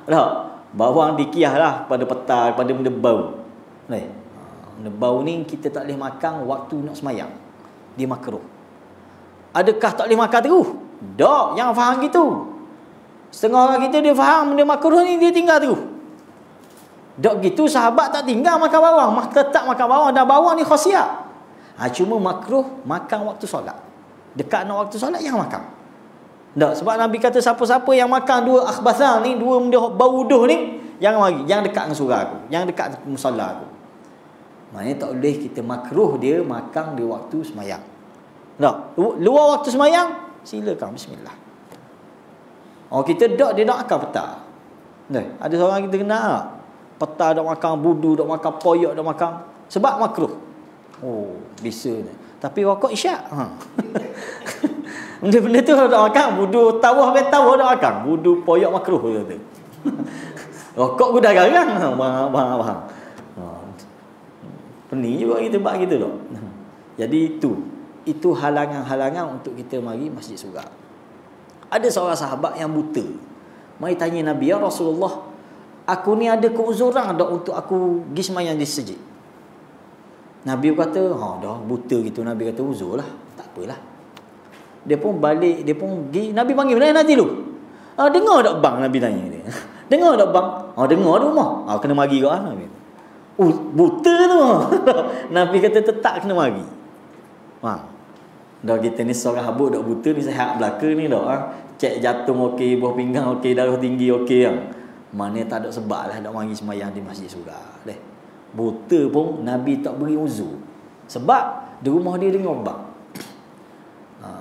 Tak. Bawang dikiahlah pada petang, pada benda bau. Benda bau ni kita tak boleh makan waktu nak semayang. Dia makruh. Adakah tak boleh makan terus? Tak, jangan faham gitu. Setengah orang kita dia faham benda makruh ni dia tinggal terus. Tak gitu, sahabat tak tinggal makan bawang, tetap makan bawang, dan bawang ni khasiat. Cuma makruh makan waktu solat. Dekat nak waktu solat jangan makan. Tak, sebab Nabi kata siapa-siapa yang makan dua akhbathah ni, dua benda bau uduh ni, jangan mari, jangan dekat dengan surau aku, jangan dekat musalla aku. Maknanya tak boleh kita makruh dia makan di waktu semayang. Tak, luar waktu semayang silakan bismillah. Kita dia nak makan petang. Ada seorang kita kenal tak? Petang dak makan budu, dak makan poyok, dak makan sebab makruh. Bisa ni. Tapi rokok isyak. Benda-benda tu dak makan, budu tawah betawah dak makan, budu poyok makruh kata. Rokok gua dah garang. Bang. Pening juga kita buat gitu dak. Jadi itu halangan-halangan untuk kita mari masjid surau. Ada seorang sahabat yang buta. Mari tanya Nabi, ya Rasulullah, aku ni ada keuzuran tak untuk aku pergi semayang di masjid? Nabi kata, dah buta gitu. Nabi kata, uzur lah, tak apalah. Dia pun balik, dia pun pergi. Nabi panggil, mana nanti lu? Dengar tak bang? Nabi tanya dia. Dengar tak bang? Dengar tu rumah. Kena mari kau lah. Buta tu. Nabi kata, tetap kena mari. Dah kita ni seorang habuk dak buta ni, sihat belaka ni dah. Cek jantung okey, buah pinggang okey, darah tinggi okey kan. Mana tak ada sebab lah dak mari semayang di masjid surau. Buta pun Nabi tak beri uzur. Sebab di rumah dia dengan bang.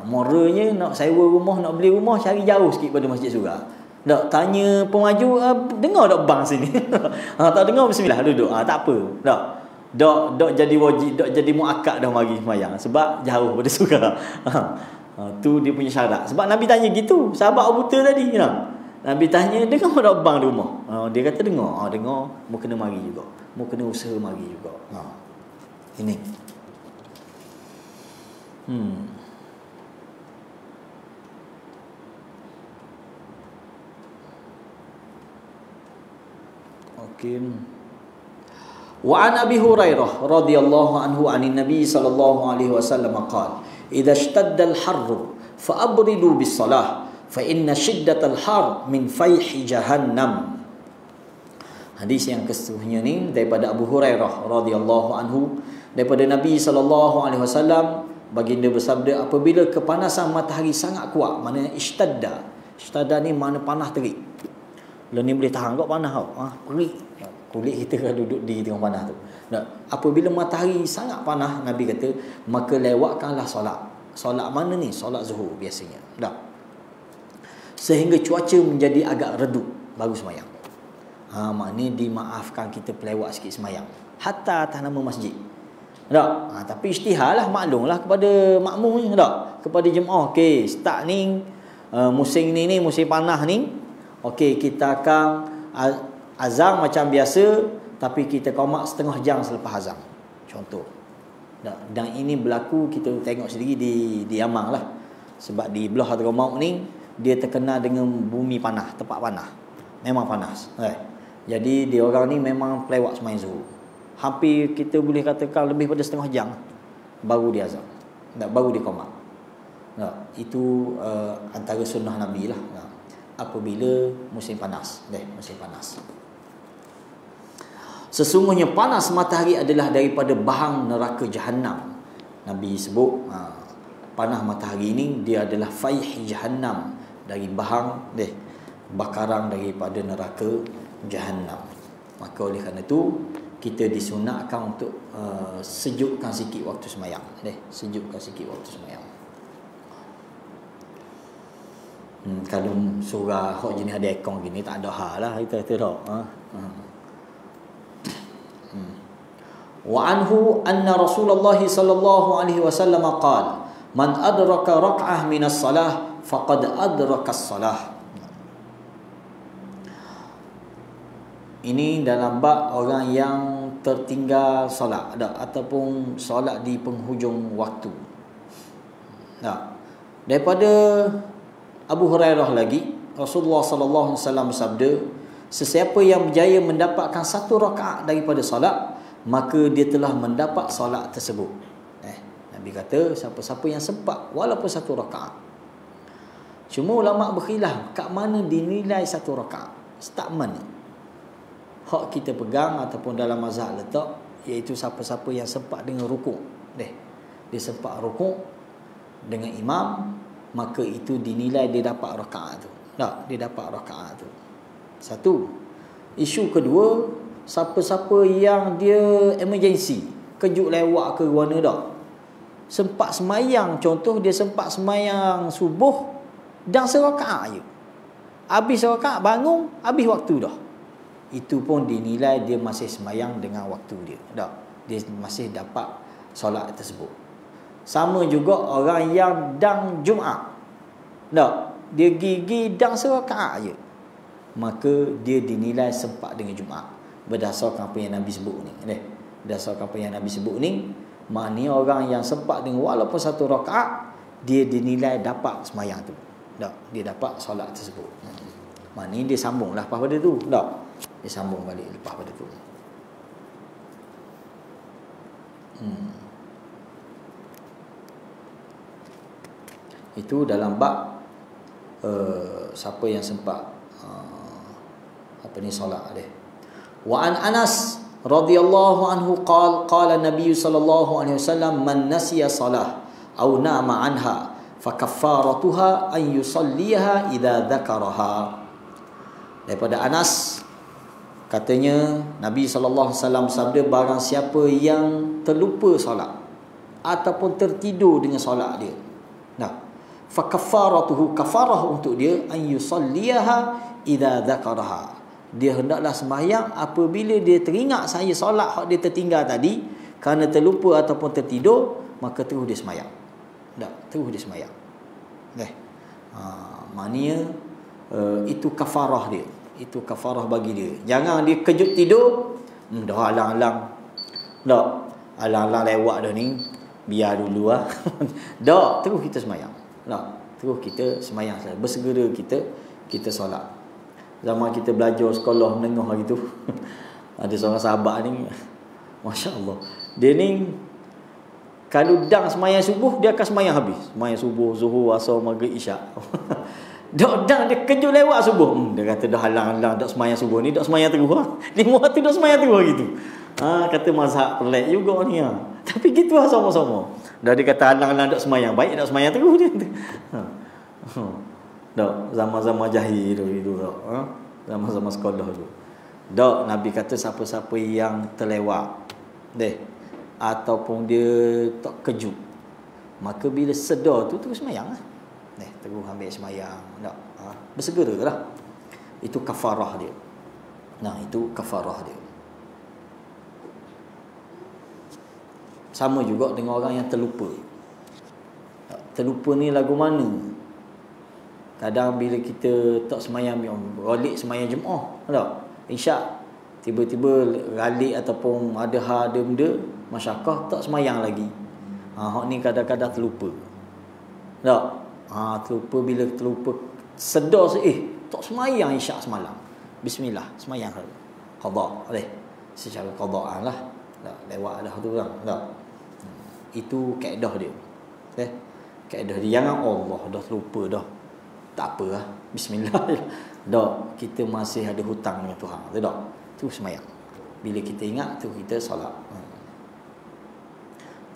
Moranya nak sewa rumah, nak beli rumah cari jauh sikit pada masjid surau. Tak tanya pemaju, dengar tak bang sini. Tak dengar bismillah duduk. Tak apa. Tak jadi wajib, tak jadi muakkad dah mari sembahyang sebab jauh pada surga. Tu dia punya syarat. Sebab Nabi tanya gitu, sahabat Abu Bakar tadi, Nabi tanya, dengar tak bang di rumah? Dia kata dengar. Dengar, mu kena mari juga. Mu kena usaha mari juga. Ini. Okey. Wa an Abi Hurairah radhiyallahu anhu anin Nabi sallallahu alaihi wasallam qala idza ishtadda al-harr fa abridu bis-salah fa inna shiddatal har min fayhi jahannam. Hadis yang keseterusnya ni daripada Abu Hurairah radhiyallahu anhu daripada Nabi sallallahu alaihi wasallam, baginda bersabda, apabila kepanasan matahari sangat kuat, maknanya ishtadda. Ishtadda ni makna panas terik. Lah ni boleh tahan kau panas kau. Kulit kita kalau duduk di tengah panas tu. Apabila matahari sangat panas, Nabi kata, maka lewatkanlah solat. Solat mana ni? Solat zuhur biasanya. Sehingga cuaca menjadi agak redup, baru sembahyang. Maknanya dimaafkan kita pelewat sikit sembahyang. Hatta atas nama masjid. Tapi isytiharlah, maklumlah kepada makmum ni, kepada jemaah. Okey, start ni musim ni musim panas ni. Okey, kita akan azan macam biasa, tapi kita qomat setengah jam selepas azan. Contoh. Dan ini berlaku, kita tengok sendiri di Yaman lah. Sebab di belah Hadramaut ni dia terkenal dengan bumi panas, tempat panas. Memang panas. Jadi dia orang ni memang pelewat sembahyang zuhur. Hampir kita boleh katakan lebih pada setengah jam baru dia azan. Baru dia qomat. Itu antara sunnah Nabi lah. Apabila musim panas. Musim panas. Sesungguhnya panas matahari adalah daripada bahang neraka Jahannam. Nabi sebut panas matahari ini dia adalah faih Jahannam, dari bahang bakaran daripada neraka Jahannam. Maka oleh kerana itu kita disunatkan untuk sejukkan sikit waktu sembahyang. Sejukkan sikit waktu sembahyang. Kalau surah hok jenis ada aircon gini tak ada hal lah kita tak. Wa anhu anna Rasulullah sallallahu alaihi wasallam qala man adraka rak'ah min as-salah faqad adraka as-salah. Ini dalam bab orang yang tertinggal solat ataupun solat di penghujung waktu. Daripada Abu Hurairah lagi, Rasulullah sallallahu alaihi wasallam bersabda, sesiapa yang berjaya mendapatkan satu rakaat daripada solat, maka dia telah mendapat solat tersebut. Nabi kata siapa-siapa yang sempat walaupun satu rakaat. Cuma ulama berkhilaf kat mana dinilai satu rakaat. Start mana? Hak kita pegang ataupun dalam mazhab letak, iaitu siapa-siapa yang sempat dengan rukuk. Dia sempat rukuk dengan imam, maka itu dinilai dia dapat rakaat tu. Dia dapat rakaat tu. Satu. Isu kedua, siapa-siapa yang dia emergency, kejut lewat ke mana sempat semayang, contoh dia sempat semayang subuh dan serakaat je. Habis serakaat bangun, habis waktu dah. Itu pun dinilai dia masih semayang dengan waktu dia. Dia masih dapat solat tersebut. Sama juga orang yang dang Jumaat. Dia gigi dang serakaat je. Maka dia dinilai sempat dengan Jumaat. Berdasarkan apa yang Nabi sebut ni. Berdasarkan apa yang Nabi sebut ni, maknanya orang yang sempat dengan walaupun satu rakaat, dia dinilai dapat semayang tu. Dia dapat solat tersebut. Maknanya dia sambung lepas pada tu. Dia sambung balik lepas pada tu. Itu dalam bab siapa yang sempat solat dia. Wa an Anas radhiyallahu anhu qala Nabi sallallahu alaihi wasallam man nasiya salah aw nama anha fa kaffaratuha an yusalliha idza dzakaraha. Daripada Anas katanya Nabi sallallahu alaihi wasallam sabda, barang siapa yang terlupa solat ataupun tertidur dengan solat dia, fa kaffaratuhu, kafarah untuk dia, an yusalliha idza dzakaraha. Dia hendaklah sembahyang apabila dia teringat saya solat hak dia tertinggal tadi kerana terlupa ataupun tertidur, maka terus dia sembahyang. Terus dia sembahyang. Maknanya itu kafarah dia. Itu kafarah bagi dia. Jangan dia kejut tidur, dah alang-alang. Alang-alang lewat dah ni, biar dulu lah. Terus kita sembahyang. Terus kita sembahyang. Bersegera kita solat. Zaman kita belajar sekolah menengah gitu, ada seorang sahabat ni, Masya Allah, dia ni kalau dang sembahyang subuh, dia akan sembahyang habis. Sembahyang subuh, zuhur, asar, maghrib, isyak. Dang dia kejut lewat subuh. Dia kata dah halang-halang dak sembahyang subuh ni, dak sembahyang terus. 5 waktu dak sembahyang terus gitu. Kata mazhab pelik juga ni. Tapi gitu lah sama-sama. Dah dia kata halang-halang dak sembahyang, baik dak sembahyang terus dia. Dak zaman-zaman jahil itu dak. Zaman-zaman sekolah dulu. Dak, Nabi kata siapa-siapa yang terlewat ataupun dia tak kejut, maka bila sedar tu terus sembahyang lah. Terus ambil sembahyang. Bersegera lah. Itu kafarah dia. Itu kafarah dia. Sama juga dengan orang yang terlupa. Terlupa ni lagu mana? Kadang bila kita tak sembahyang balik sembahyang Jumaat, Isyak, tiba-tiba ralik ataupun ada benda masyarakat tak sembahyang lagi. Hak ni kadang-kadang terlupa. Terlupa, bila terlupa sedar tak sembahyang isyak semalam. Bismillah, sembahyang qada. Secara qadaan lah. Lewat dah tu orang. Itu kaedah dia. Kaedah dia. Jangan Allah dah terlupa dah. Tak apalah. Bismillah. Kita masih ada hutang dengan Tuhan. Tu sembahyang. Bila kita ingat tu kita solat.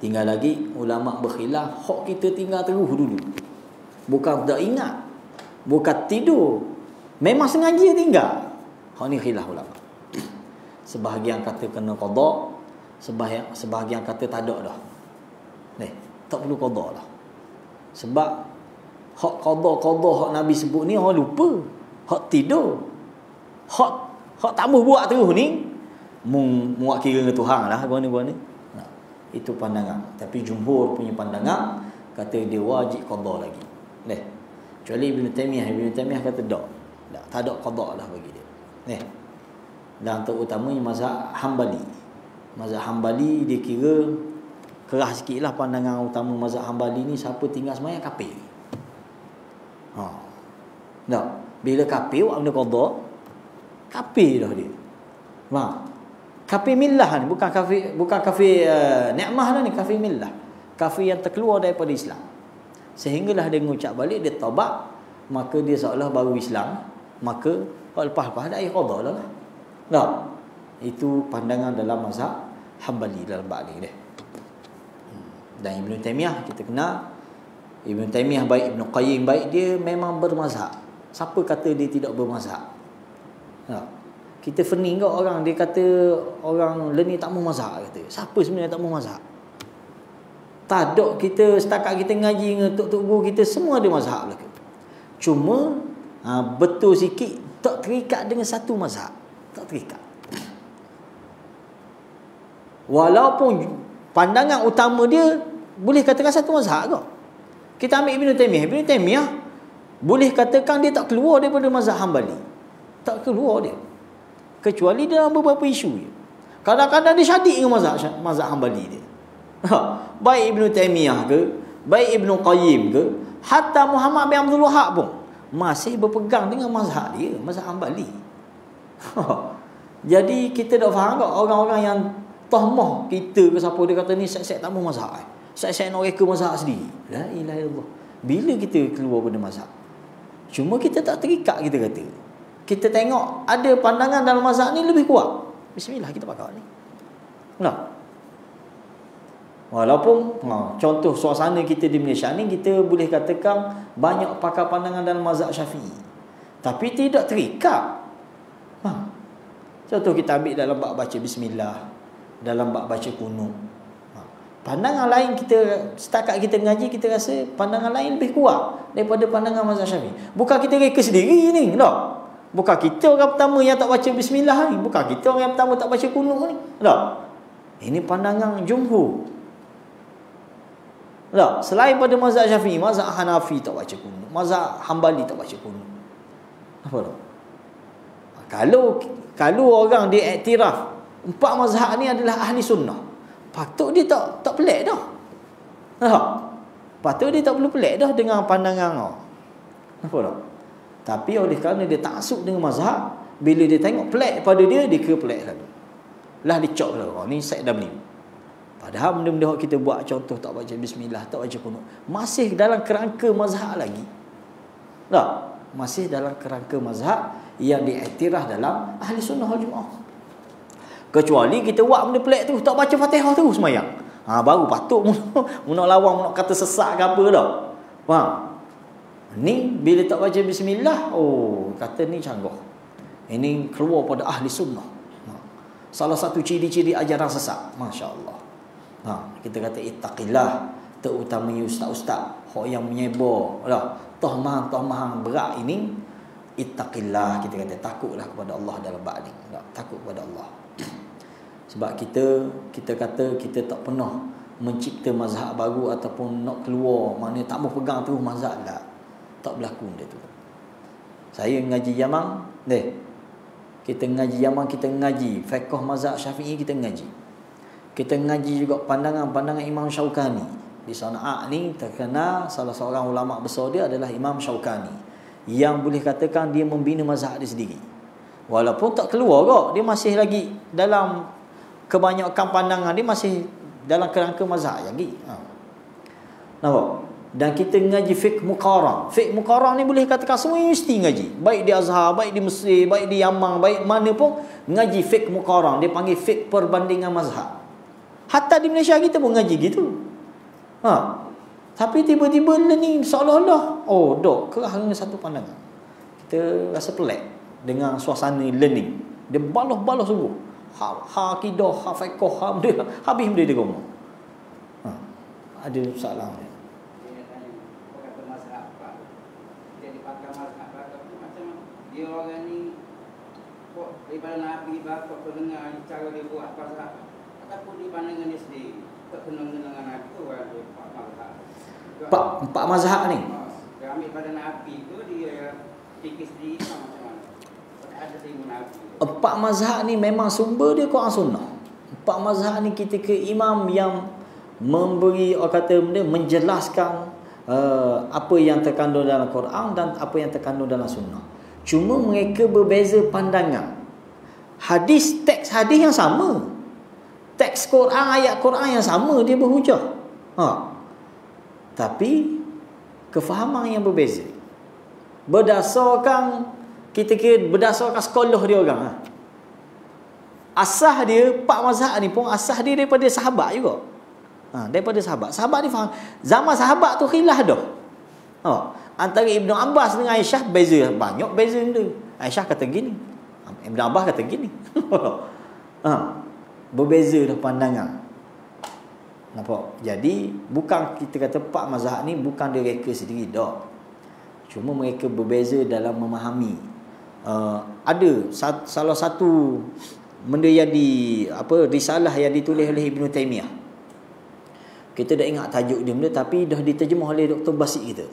Tinggal lagi ulama berkhilaf, hak kita tinggal terus dulu. Bukan tak ingat, bukan tidur, memang sengaja tinggal. Hak ni khilaf ulama. Sebahagian kata kena qada, sebahagian kata tak ada dah. Tak perlu qada lah. Sebab hak qada hak Nabi sebut ni orang lupa. Hak tidur, hak tak mau buat terus ni muak kira dengan Tuhan lah guna-guna. Itu pandangan. Tapi jumhur punya pandangan kata dia wajib qada lagi. Kecuali Ibn Taimiyah kata tak ada qada lah bagi dia. Dan terutamanya mazhab Hambali. Mazhab Hambali dia kira keras sikit lah pandangan utama mazhab Hambali ni, siapa tinggal sembahyang kafir. Bila kafir buat benda qada, kafir dah dia. Kafir millah ni, bukan kafir nikmah lah ni, kafir millah. Kafir yang terkeluar daripada Islam. Sehinggalah dia mengucap balik, dia taubat, maka dia seolah baru Islam, maka lepas-lepas ada air qada lah. Itu pandangan dalam mazhab Hambali dalam bab ni dia. Dan Ibn Taimiyah kita kenal, Ibn Taimiyah baik, Ibn Qayyim baik, dia memang bermazhab. Siapa kata dia tidak bermazhab? Kita fening ke orang dia kata orang ni tak mau mazhab kata. Siapa sebenarnya tak mau mazhab? Tak ada, kita setakat kita ngaji dengan tok-tok guru kita semua ada mazhab belaka. Cuma betul sikit tak terikat dengan satu mazhab. Tak terikat. Walaupun pandangan utama dia boleh katakan satu mazhab ke. Kita ambil Ibn Taimiyah boleh katakan dia tak keluar daripada mazhab Hambali. Tak keluar dia. Kecuali dalam beberapa isu je. Kadang-kadang dia syadik dengan mazhab Hambali dia. Baik Ibn Taimiyah ke, baik Ibn Qayyim ke, hatta Muhammad bin Abdul Wahab pun masih berpegang dengan mazhab dia, mazhab Hambali. Jadi kita dah faham tak orang-orang yang tahmah kita ke siapa dia kata ni set-set tak mau mazhab. Set-set nak reka mazhab sendiri. La ilaha illallah. Bila kita keluar pada mazhab? Cuma kita tak terikat, kita kata. Kita tengok ada pandangan dalam mazhab ni lebih kuat. Bismillah kita pakai ni. Walaupun contoh suasana kita di Malaysia ni, kita boleh katakan banyak pakar pandangan dalam mazhab Syafi'i. Tapi tidak terikat. Contoh kita ambil dalam bab baca bismillah, dalam bab baca kunut. Pandangan lain kita setakat kita mengaji, kita rasa pandangan lain lebih kuat daripada pandangan mazhab Syafi'i. Bukan kita reka sendiri ni, tak. Bukan kita orang pertama yang tak baca bismillah ni. Bukan kita orang yang pertama tak baca kunut ni. Tak? Ini pandangan jumhur. Tak? Selain pada mazhab Syafi'i, mazhab Hanafi tak baca kunut. Mazhab Hambali tak baca kunut. Apa tak? Kalau orang dia iktiraf empat mazhab ni adalah ahli sunnah, patut dia tak pelik dah. Tak? Patut dia tak perlu pelik dah dengan pandangan kau. Apa tak? Tapi oleh kerana dia taksub dengan mazhab, bila dia tengok pelik pada dia kira pelik selalu. Lah dia cop lah. Oh, ni saya dah beli. Padahal benda-benda yang kita buat, contoh tak baca bismillah, tak baca kunut, masih dalam kerangka mazhab lagi. Tak? Masih dalam kerangka mazhab yang diiktiraf dalam ahli sunnah wal jamaah. Kecuali kita buat benda pelik tu, tak baca Fatihah tu semayang. Baru patut nak lawang, nak kata sesak ke apa dah. Faham? Ni bila tak baca bismillah, kata ni canggah. Ini keluar pada ahli sunnah. Salah satu ciri-ciri ajaran sesat. Masya-Allah. Kita kata ittaqillah, terutamanya ustaz-ustaz hok yang menyebar lah tahmah berat ini. Ittaqillah, kita kata takutlah kepada Allah dalam bab ni. Takut kepada Allah. Sebab kita kata kita tak pernah mencipta mazhab baru ataupun nak keluar, maknanya tak mau pegang terus mazhab lah. Tak berlaku dia tu. Saya ngaji Yaman, kita ngaji Yaman, kita ngaji fiqh mazhab Syafi'i, kita ngaji. Kita ngaji juga pandangan-pandangan Imam Syaukani. Di Sana'a ni terkenal salah seorang ulama besar dia adalah Imam Syaukani, yang boleh katakan dia membina mazhab dia sendiri. Walaupun tak keluar kok, dia masih lagi dalam kebanyakan pandangan dia masih dalam kerangka mazhab lagi. Nampak? Dan kita ngaji fiqh muqarrah. Fiqh muqarrah ni boleh katakan semua mesti ngaji. Baik di Azhar, baik di Mesir, baik di Yaman, baik mana pun ngaji fiqh muqarrah. Dia panggil fiqh perbandingan mazhab. Hatta di Malaysia kita pun ngaji gitu. Tapi tiba-tiba learning seolah-olah dok kerana satu pandangan. Kita rasa pelik dengan suasana learning. Dia balos-balos sungguh. Ha akidah, ha fiqh, habis benda dia ngomong. Ada soalan dia. Dia orang ni kok daripada Nabi bapa pendengar cara dia buat mazhab ataupun di pandangan dia sendiri tak kena dengan Nabi tu ada empat mazhab ni. Dia ambil pada Nabi tu dia fikir sendiri macam mana. Ada ilmu Nabi. Empat mazhab ni memang sumber dia Quran Sunnah. Empat mazhab ni kita ke imam yang memberi orang kata benda menjelaskan apa yang terkandung dalam Quran dan apa yang terkandung dalam Sunnah. Cuma mereka berbeza pandangan. Teks hadis yang sama. Teks Quran, ayat Quran yang sama, dia berhujah. Tapi kefahaman yang berbeza. Berdasarkan berdasarkan sekolah dia orang. Asah dia, empat mazhab ni pun asah dia daripada sahabat juga. Daripada sahabat. Sahabat ni faham. Zaman sahabat tu khilaf dah. Antara Ibnu Abbas dengan Aisyah beza, banyak beza dia. Aisyah kata gini, Ibnu Abbas kata gini. Berbeza dah pandangan. Nampak? Jadi bukan kita kata empat mazhab ni bukan dia reka sendiri dah. Cuma mereka berbeza dalam memahami. Ada salah satu benda yang risalah yang ditulis oleh Ibnu Taimiyah. Kita dah ingat tajuk dia benda, tapi dah diterjemah oleh Dr. Basit kita.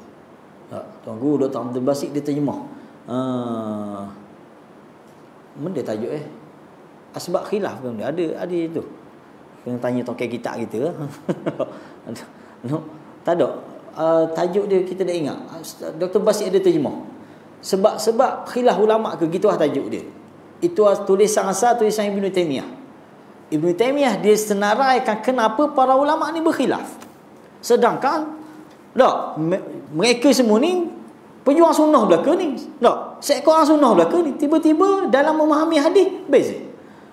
Tuan Guru Dr. Abdul Basit dia terjemah. Benda tajuk asbab khilaf ke benda? Ada itu. Kena tanya tokai kitab kita. Tak ada. Tajuk dia kita dah ingat. Dr. Basit ada terjemah. Sebab khilaf ulama ke, gitulah tajuk dia. Itu tulisan asal tulisan Ibnu Taimiyah. Ibnu Taimiyah dia senaraikan kenapa para ulama ni berkhilaf. Sedangkan mereka semua ni pejuang sunnah belaka ni. Seekor sunnah belaka ni. Tiba-tiba dalam memahami hadis beza.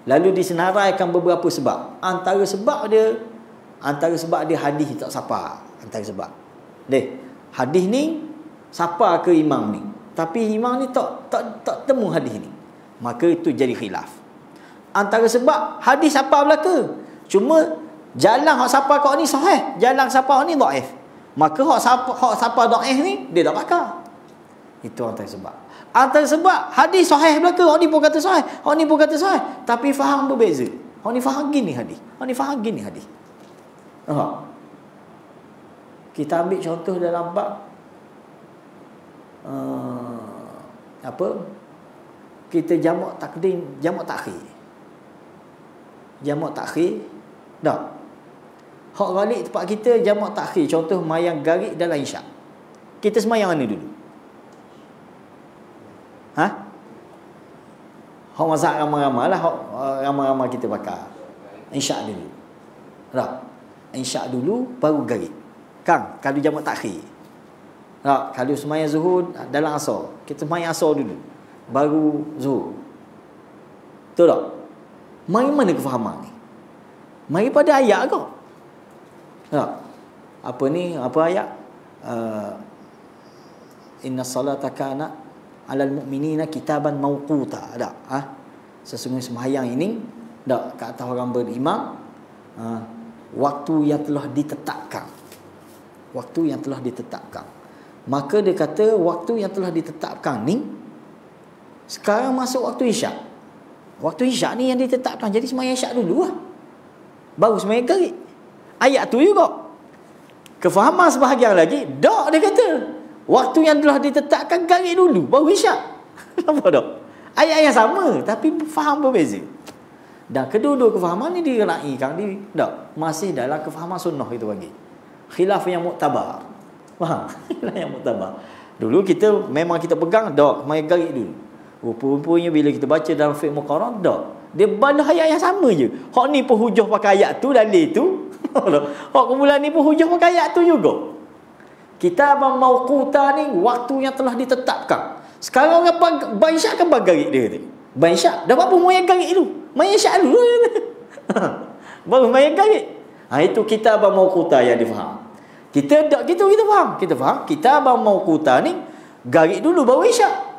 Lalu disenaraikan beberapa sebab. Antara sebab dia hadis tak sapa. Antara sebab. Hadis ni sapa ke imam ni. Tapi imam ni tak temu hadis ni. Maka itu jadi khilaf. Antara sebab hadis sapa belaka. Cuma jalan hak sapa kau ni sahih, jalan sapa ni dhaif. Maka hak sapa dhaif ni dia tak pakar. Itu antara sebab. Antara sebab hadis sahih belaka, hok ni pun kata sahih, hok ni pun kata sahih, tapi faham berbeza. Hok ni faham gini hadis, hok ni faham gini hadis. Kita ambil contoh dalam bab apa? Kita jamak takdim, jamak takhir. Jamak takhir dah. Hak galik tempat kita jamak takhir, contoh mayang garik dalam isyak. Kita semayang mana dulu? Hak mazhab ramai-ramai lah, hak ramai-ramai kita bakar. Isyak dulu. Tak? Isyak dulu baru garik. Kang, kalau jamak takhir. Tak? Kalau semayang zuhur dalam asar, kita semayang asar dulu baru zuhur. Betul tak? Mari mana kefahaman ni? Mari pada ayat kau. Tak? Apa ni? Apa ayat? Inna salata kana alal mu'minina kitaban mawquta. Tak? Sesungguhnya sembahyang ini tak kat atas orang beriman, waktu yang telah ditetapkan. Waktu yang telah ditetapkan. Maka dia kata waktu yang telah ditetapkan ni sekarang masuk waktu isyak. Waktu isyak ni yang ditetapkan. Jadi sembahyang isyak dulu lah, baru sembahyang garik. Ayat tu juga. Kefahaman sebahagian lagi, dak dia kata waktu yang telah ditetapkan garik dulu baru isyak. Apa dak? Ayat yang sama tapi faham berbeza. Dan kedua-dua kefahaman ni diraikan di dak masih dalam kefahaman sunnah itu lagi. Khilaf yang muktabar. Faham? Khilaf yang muktabar. Dulu kita memang kita pegang dak mai garik dulu. Rupa-rupanya bila kita baca dalam fiqh muqarrar dak. Dia balas ayat yang sama je. Hak ni pun hujah pakai ayat tu, dalil tu. Hak kumpulan ni pun hujah pakai ayat tu juga. Kitab mauquta ni waktu yang telah ditetapkan. Sekarang orang baisyak kan bagarik dia kata. Baisyak dah apa moyang garik dulu. Main syak dulu. Baru main garik. Itu kitab mauquta yang difaham. Kita tak gitu kita faham. Kita faham kitab mauquta ni garik dulu baru isyak.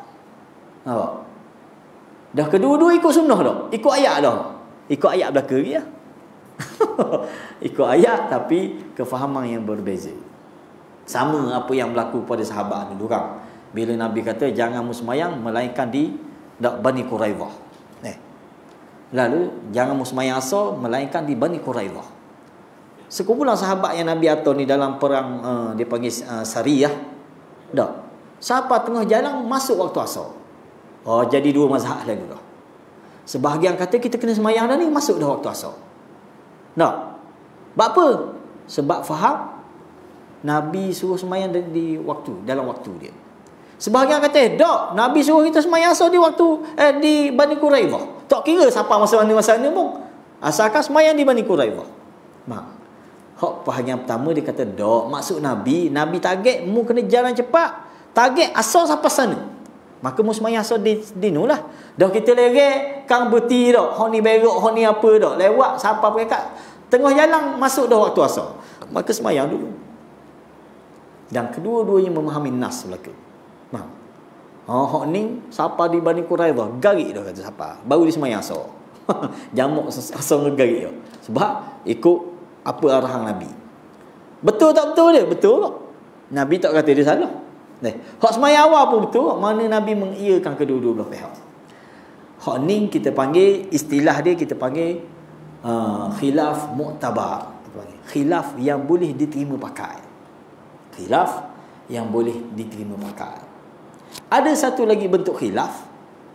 Dah kedua-dua ikut sunnah dah. Ikut ayat dah. Ikut ayat belaka ya. Ikut ayat tapi kefahaman yang berbeza. Sama apa yang berlaku pada sahabat dulu kan. Bila Nabi kata jangan musmayang melainkan di Bani Quraidah. Lalu jangan musmayang asar melainkan di Bani Quraidah. Sekumpulan sahabat yang Nabi atur ni dalam perang dia panggil Sariyah. Dak. Siapa tengah jalan masuk waktu asar. Jadi dua mazhab lagi dah. Sebahagian kata kita kena semayang dah ni masuk dah waktu asar. Tak. Sebab apa? Sebab faham Nabi suruh semayang di waktu, dalam waktu dia. Sebahagian kata, tak, Nabi suruh kita semayang asar di waktu di Bani Quraidah. Tak kira siapa masa mana pun. Asalkan semayang di Bani Quraidah. Hak bahagian pertama dia kata, tak, maksud Nabi target mu kena jalan cepat. Target asar sampai sana. Maka mu semayang asar di nu lah. Dah kita lerek, kang berti dak. Hak ni berok, hak ni apa dak. Lewat siapa pekat tengah jalan masuk dah waktu asar. Maka semayang dulu. Dan kedua-duanya memahami nas belaka. Faham? Hak ni siapa di Bani Quraidah garik dah kata siapa. Baru dia semayang asar. Jamak asar ngegarik dah. Sebab ikut apa arahan Nabi. Betul tak betul dia? Betul tak? Nabi tak kata dia salah. Hak semayang awal pun betul. Mana Nabi mengiyakan kedua-dua belah pihak. Hak ni kita panggil, istilah dia kita panggil khilaf mu'tabar. Khilaf yang boleh diterima pakai. Khilaf yang boleh diterima pakai. Ada satu lagi bentuk khilaf,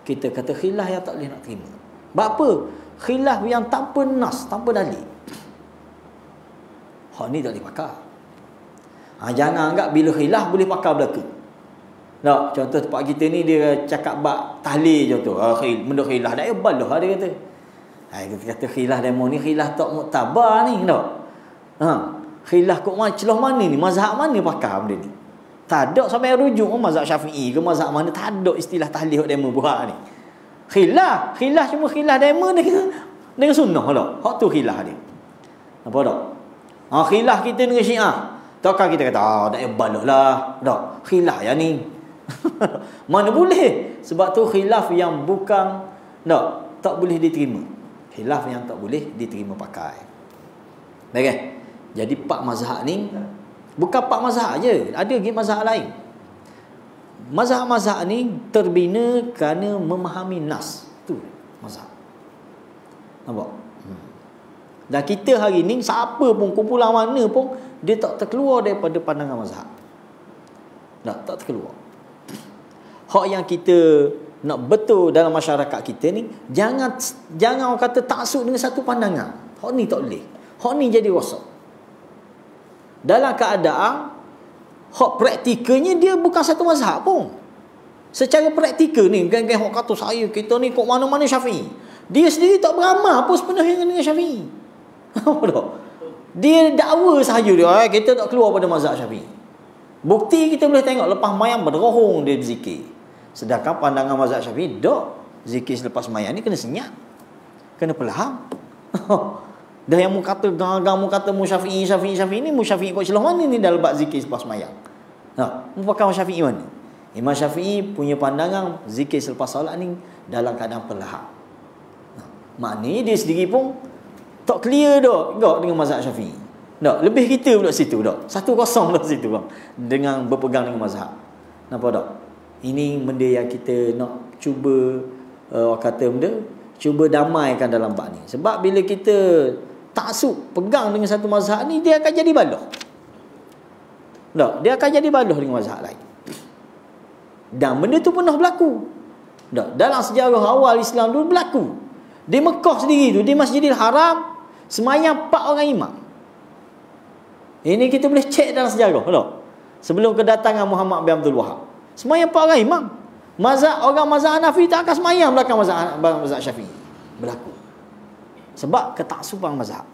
kita kata khilaf yang tak boleh nak terima. Sebab apa? Khilaf yang tanpa nas, tanpa dalil. Hak ni tak boleh pakai. Jangan anggap bila khilaf boleh pakai belaka. Tak, contoh tempat kita ni dia cakap bab tahlil contoh. Benda khilaf dah balah dia kata. Kita kata khilaf demo ni khilaf tak muktabar ni tak. Khilaf kok mana celah mana ni? Mazhab mana pakai benda ni? Tak ada sampai rujuk mazhab Syafi'i ke mazhab mana, tak ada istilah tahlil hok demo buat ni. Khilaf cuma khilaf demo dengan sunnah tak. Hak tu khilaf dia. Apa tak? Khilaf kita dengan Syiah. Takkan kita kata tak balah lah. Tak. Khilaf yang ni. Mana boleh? Sebab tu khilaf yang bukan tak boleh diterima. Khilaf yang tak boleh diterima pakai. Baik. Jadi 4 mazhab ni bukan 4 mazhab je, ada lagi mazhab lain. mazhab-mazhab ni terbina kerana memahami nas. Tu mazhab. Nampak? Dan kita hari ni, siapa pun, kumpulan mana pun, dia tak terkeluar daripada pandangan mazhab. Tak terkeluar. Hak yang kita nak betul dalam masyarakat kita ni, jangan orang kata taksub dengan satu pandangan. Hak ni tak boleh. Hak ni jadi rosak. Dalam keadaan hak praktikalnya dia bukan satu mazhab pun. Secara praktikal ni, geng-geng hak kata saya, kita ni kok mana-mana Syafi'i. Dia sendiri tak beramal pun sepenuhnya dengan Syafi'i. Apa tak? Dia dakwa sahaja dia, kita tak keluar pada mazhab Syafi'i. Bukti kita boleh tengok lepas mayang berderahung dia berzikir. Sedangkan pandangan mazhab Syafi'i, tak. Zikir selepas mayang ni kena senyap. Kena pelaham. Dah yang mu kata gagang mu kata mu Syafi'i ni, mu Syafi'i kau celah mana ni dalam bab zikir selepas mayang. Mu pakai Syafi'i mana? Imam Syafi'i punya pandangan zikir selepas solat ni dalam keadaan pelaham. Maknanya dia sendiri pun tak clear dah dengan mazhab Syafi'i. Lebih kita pula situ dah. 1-0 dah situ bang. Dengan berpegang dengan mazhab. Nampak tak? Ini benda yang kita nak cuba cuba damaikan dalam bab ni. Sebab bila kita taksub pegang dengan satu mazhab ni, dia akan jadi baloh. Dia akan jadi baloh dengan mazhab lain. Dan benda tu pernah berlaku. Dalam sejarah awal Islam dulu berlaku. Di Mekah sendiri tu, di Masjidil Haram, semayang 4 orang imam. Ini kita boleh cek dalam sejarah. Sebelum kedatangan Muhammad bin Abdul Wahab, semayang 4 orang imam. Orang mazhab Hanafi tak akan semayang belakang mazhab Syafi'i. Berlaku. Sebab ketaksuban mazhab.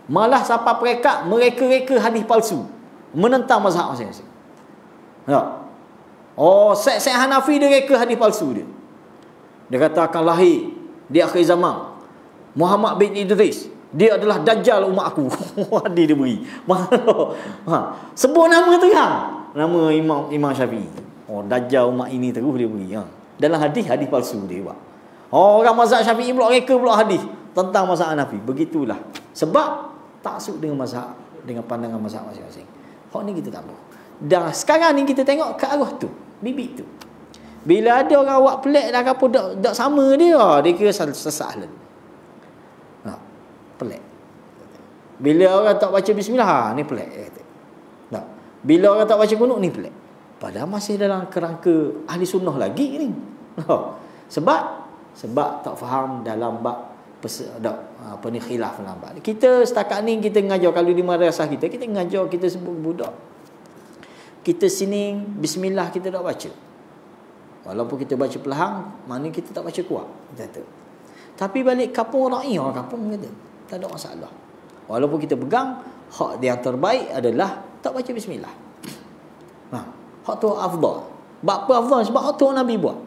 Malah sampai mereka hadis palsu, menentang mazhab masing-masing. Syekh Hanafi dia reka hadis palsu dia. Dia kata akan lahir di akhir zaman Muhammad bin Idris, dia adalah dajjal umat aku. Hadis dia beri. Sebut nama terang, nama Imam Syafi'i. Dajjal umat ini terus dia beri. Dalam hadis palsu dia buat. Orang mazhab Syafi'i pula reka pula hadis tentang mazhab Hanafi. Begitulah. Sebab taksub dengan mazhab, dengan pandangan mazhab masing-masing. Hak ni kita tak mahu. Dan sekarang ni kita tengok ke arah tu, bibit tu. Bila ada orang buat pelik dah apa tak sama dia kira sesat lah. Pelik. Bila orang tak baca bismillah, ni pelik kata. Bila orang tak baca kunut, ni pelik. Padahal masih dalam kerangka ahli sunnah lagi ni. Sebab tak faham dalam bab khilaf dalam bab. Kita setakat ni kita mengajar, kalau di madrasah kita mengajar, kita sebut budak. Kita sini bismillah kita tak baca. Walaupun kita baca pelahang, maknanya kita tak baca kuat. Kata. Tapi balik kampung ra'i, orang kampung kata, tak ada masalah. Walaupun kita pegang, hak yang terbaik adalah tak baca bismillah. Hak tu afdal. Sebab apa afdal? Sebab hak tu Nabi buat.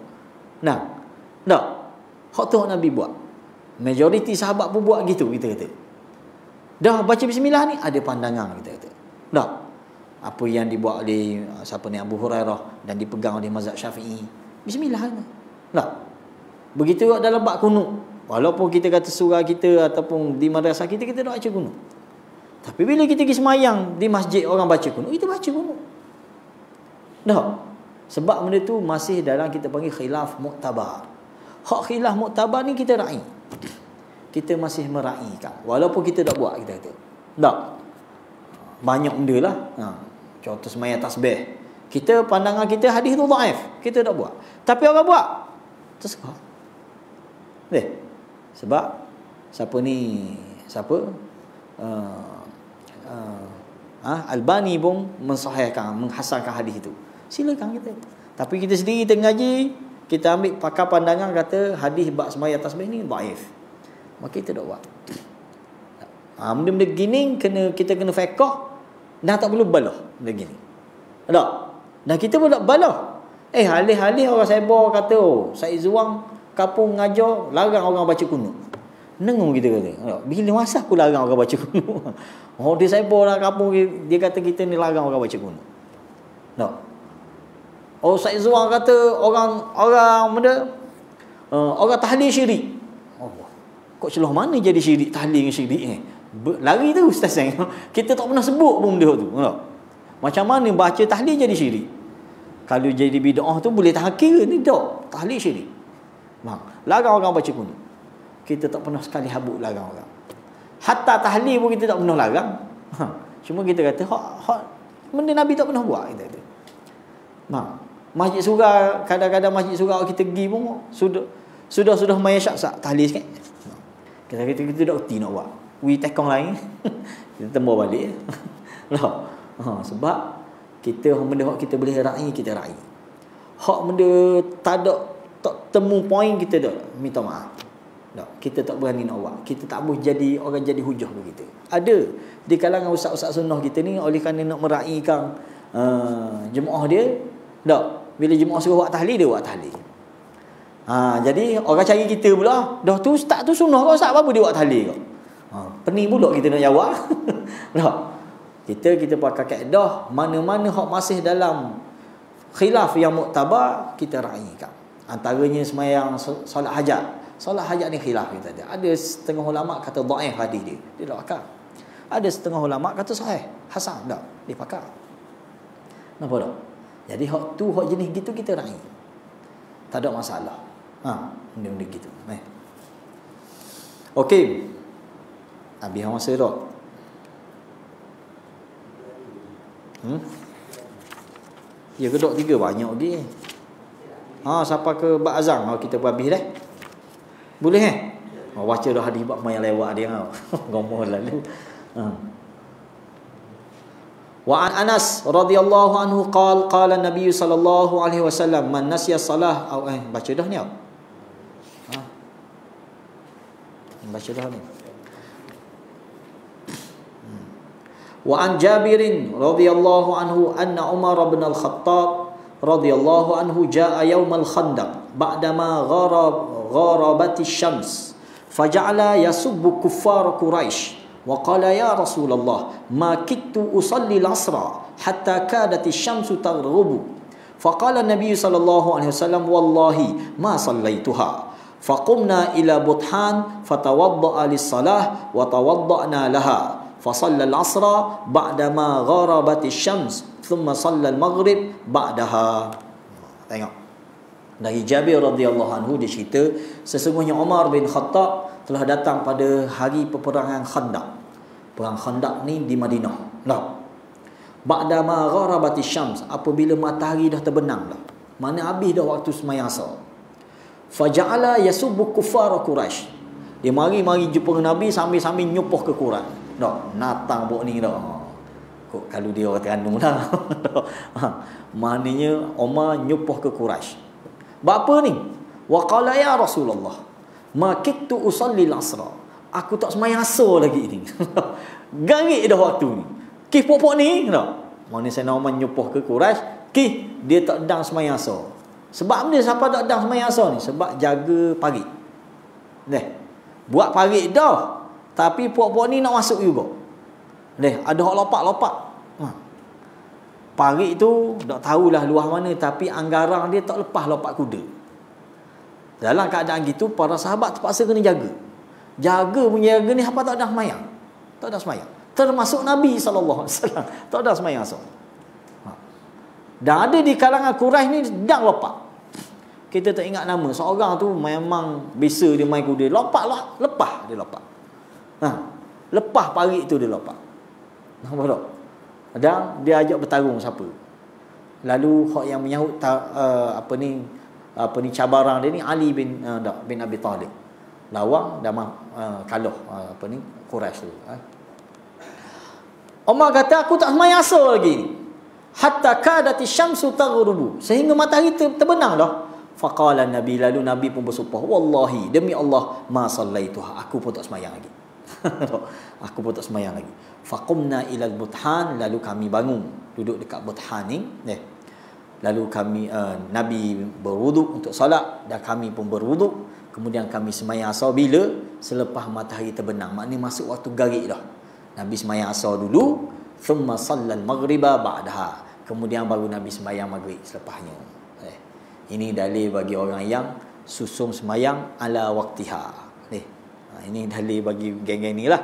Hak tu Nabi buat. Majoriti sahabat pun buat gitu, kita kata. Dah baca bismillah ni ada pandangan, kita kata. Apa yang dibuat oleh Abu Hurairah dan dipegang oleh mazhab Syafi'i, bismillah ni. Begitu dalam bab kunut. Walaupun kita kata surah kita ataupun di madrasah kita tak baca kunut. Tapi bila kita pergi semayang di masjid orang baca kunut, kita baca kunut. Sebab benda tu masih dalam kita panggil khilaf muktabar. Hak khilaf muktabar ni kita ra'i. Kita masih mera'ikan. Walaupun kita tak buat, kita kata. Banyak benda lah. Contoh semayang tasbih. Kita pandangan kita hadis tu dhaif. Kita tak buat. Tapi orang buat. Terserah. Sebab siapa ni? Albani pun mensahihkan, menghasankan hadis itu. Silakan kita. Tapi kita sendiri kita ngaji, kita ambil pakar pandangan kata hadis bab semayang tasbih ni dhaif. Maka kita tak buat. Benda-benda gini kita kena fiqh. Dah tak perlu balah benda gini. Dan kita pun tak balah. Alih-alih orang Saibor kata, Said Zuang kampung ngajar larang orang baca kunut. Nengung kita kata. Bila masa aku larang orang baca kunut? Dia Saibor lah kampung, dia kata kita ni larang orang baca kunut. Said Zuang kata orang tahlil syirik. Kok celah mana jadi syirik, tahlil dengan syirik ni? Lari tu ustaz saya. Kita tak pernah sebut pun benda tu. Macam mana baca tahlil jadi syirik? Kalau jadi bid'ah tu boleh tahan kira ni tak. Tahlil syirik. Larang orang baca kunut. Kita tak pernah sekali habuk larang orang. Hatta tahlil pun kita tak pernah larang. Cuma kita kata hak benda Nabi tak pernah buat, kita kata. Masjid surau, kadang-kadang masjid surau kita pergi pun sudah maya syak-syak tahlil sikit. Kita tak reti nak buat. Tekong lain. Kita tembak balik. Sebab kita benda hak kita boleh raih, kita raih. Hak benda tak temu poin, kita tak minta maaf. Kita tak berani nak buat. Kita tak boleh jadi orang jadi hujah bagi kita. Ada di kalangan ustaz-ustaz sunnah kita ni, oleh kerana nak meraihkan jemaah dia, bila jemaah suruh buat tahlil, dia buat tahlil. Jadi orang cari kita pula, dah tu ustaz tu sunnah kau, ustaz apa dia buat tahlil kau? Pening pula kita nak jawab. Kita pakai kaedah, mana-mana hak masih dalam khilaf yang muktabar, kita raihkan. Antaranya semayang solat hajat. Solat hajat ni khilaf kita ada. Ada setengah ulama kata dhaif hadis dia. Dia tak pakai. Ada setengah ulama kata sahih, hasan, tak. Dia pakai. Nampak tak? Jadi hak tu, hak jenis gitu kita raih. Tak ada masalah. Benda-benda gitu. Okey. Habis masa tak? Ya ke dok 3 banyak lagi. Siapa ke bab azan kita pun habis dah. Boleh baca dah hadis bab yang lewat dia ngomong lalu. Wa an Anas radhiyallahu anhu qala Nabi sallallahu alaihi wasallam man nasiya salah baca dah ni. Baca dah ni. Wa an Jabir radhiyallahu anhu anna Umar bin Al-Khattab radhiyallahu anhu jaa yaum al-Khandaq ba'dama gharabati syams faja'ala yasubbu kuffar Quraisy wa qala ya Rasulullah ma kittu usalli al-asra hatta kadat asy-syamsu taghrubu faqala an-nabiy sallallahu alaihi wasallam wallahi ma sallaituha faqumna ila buthan fatawadda'a lis-salah wa tawadda'na laha fasalla al-asra ba'dama gharabati asy-syams thumma salla al-maghrib ba'daha. Tengok, dari Jabir radhiyallahu anhu dia cerita, sesungguhnya Umar bin Khattab telah datang pada hari peperangan Khandaq. Perang Khandaq ni di Madinah. Ba'dama gharabati asy-syams, apabila matahari dah terbenam dah. Mana habis dah waktu sembahyang asar. Faja'ala yasubbu kuffar Quraisy. Dia mari jumpa Nabi sambil nyupuh ke Quran. Natang bok ni kalau dia orang Terengganu dah. Maknanya Umar nyupuh ke Quraisy. Bapa ni? Wa qala ya Rasulullah ma kittu usalli al-asra. Aku tak sembahyang asar lagi ni. Garik dah waktu ni. Kih pokok ni Mana saya Umar nyupuh ke Quraisy, dia tak sedang sembahyang asar. Sebab dia siapa tak sedang sembahyang asar ni? Sebab jaga parit. Buat parit dah, tapi puak-puak ni nak masuk juga. Ada hak lopak-lopak. Parit tu tak tahulah luah mana, tapi anggaran dia tak lepas lopak kuda. Dalam keadaan gitu, para sahabat terpaksa kena jaga. Jaga punya jaga ni apa tak ada sembahyang. Tak ada sembahyang. Termasuk Nabi SAW tak ada sembahyang asar. Dan ada di kalangan Quraisy ni sedang lopak. Kita tak ingat nama. Seorang tu memang biasa dia main kuda. Lopak lah. Lepas dia lopak. Lepas parit tu dia lopak. Nampak tak? Dan dia ajak bertarung siapa. Lalu hak yang menyahut cabaran dia ni Ali bin Abi Talib. Lawang dan kalah Quraisy tu. Umar kata aku tak sembahyang asar lagi ni. Hatta kadati syamsu taghrubu, sehingga matahari terbenam dah. Faqala Nabi, lalu Nabi pun bersumpah, wallahi, demi Allah, ma sallaituha, aku pun tak sembahyang lagi. Aku pun tak sembahyang lagi. Faqumna ila al-buthan, lalu kami bangun duduk dekat buthan ni. Lalu kami Nabi berwuduk untuk solat dan kami pun berwuduk. Kemudian kami sembahyang asar bila selepas matahari terbenam, maknanya masuk waktu garik dah. Nabi sembahyang asar dulu, thumma sallal maghriba ba'daha, kemudian baru Nabi sembahyang maghrib selepasnya. Ini dalil bagi orang yang susung sembahyang ala waktiha. Ini dalil bagi geng-geng ni lah.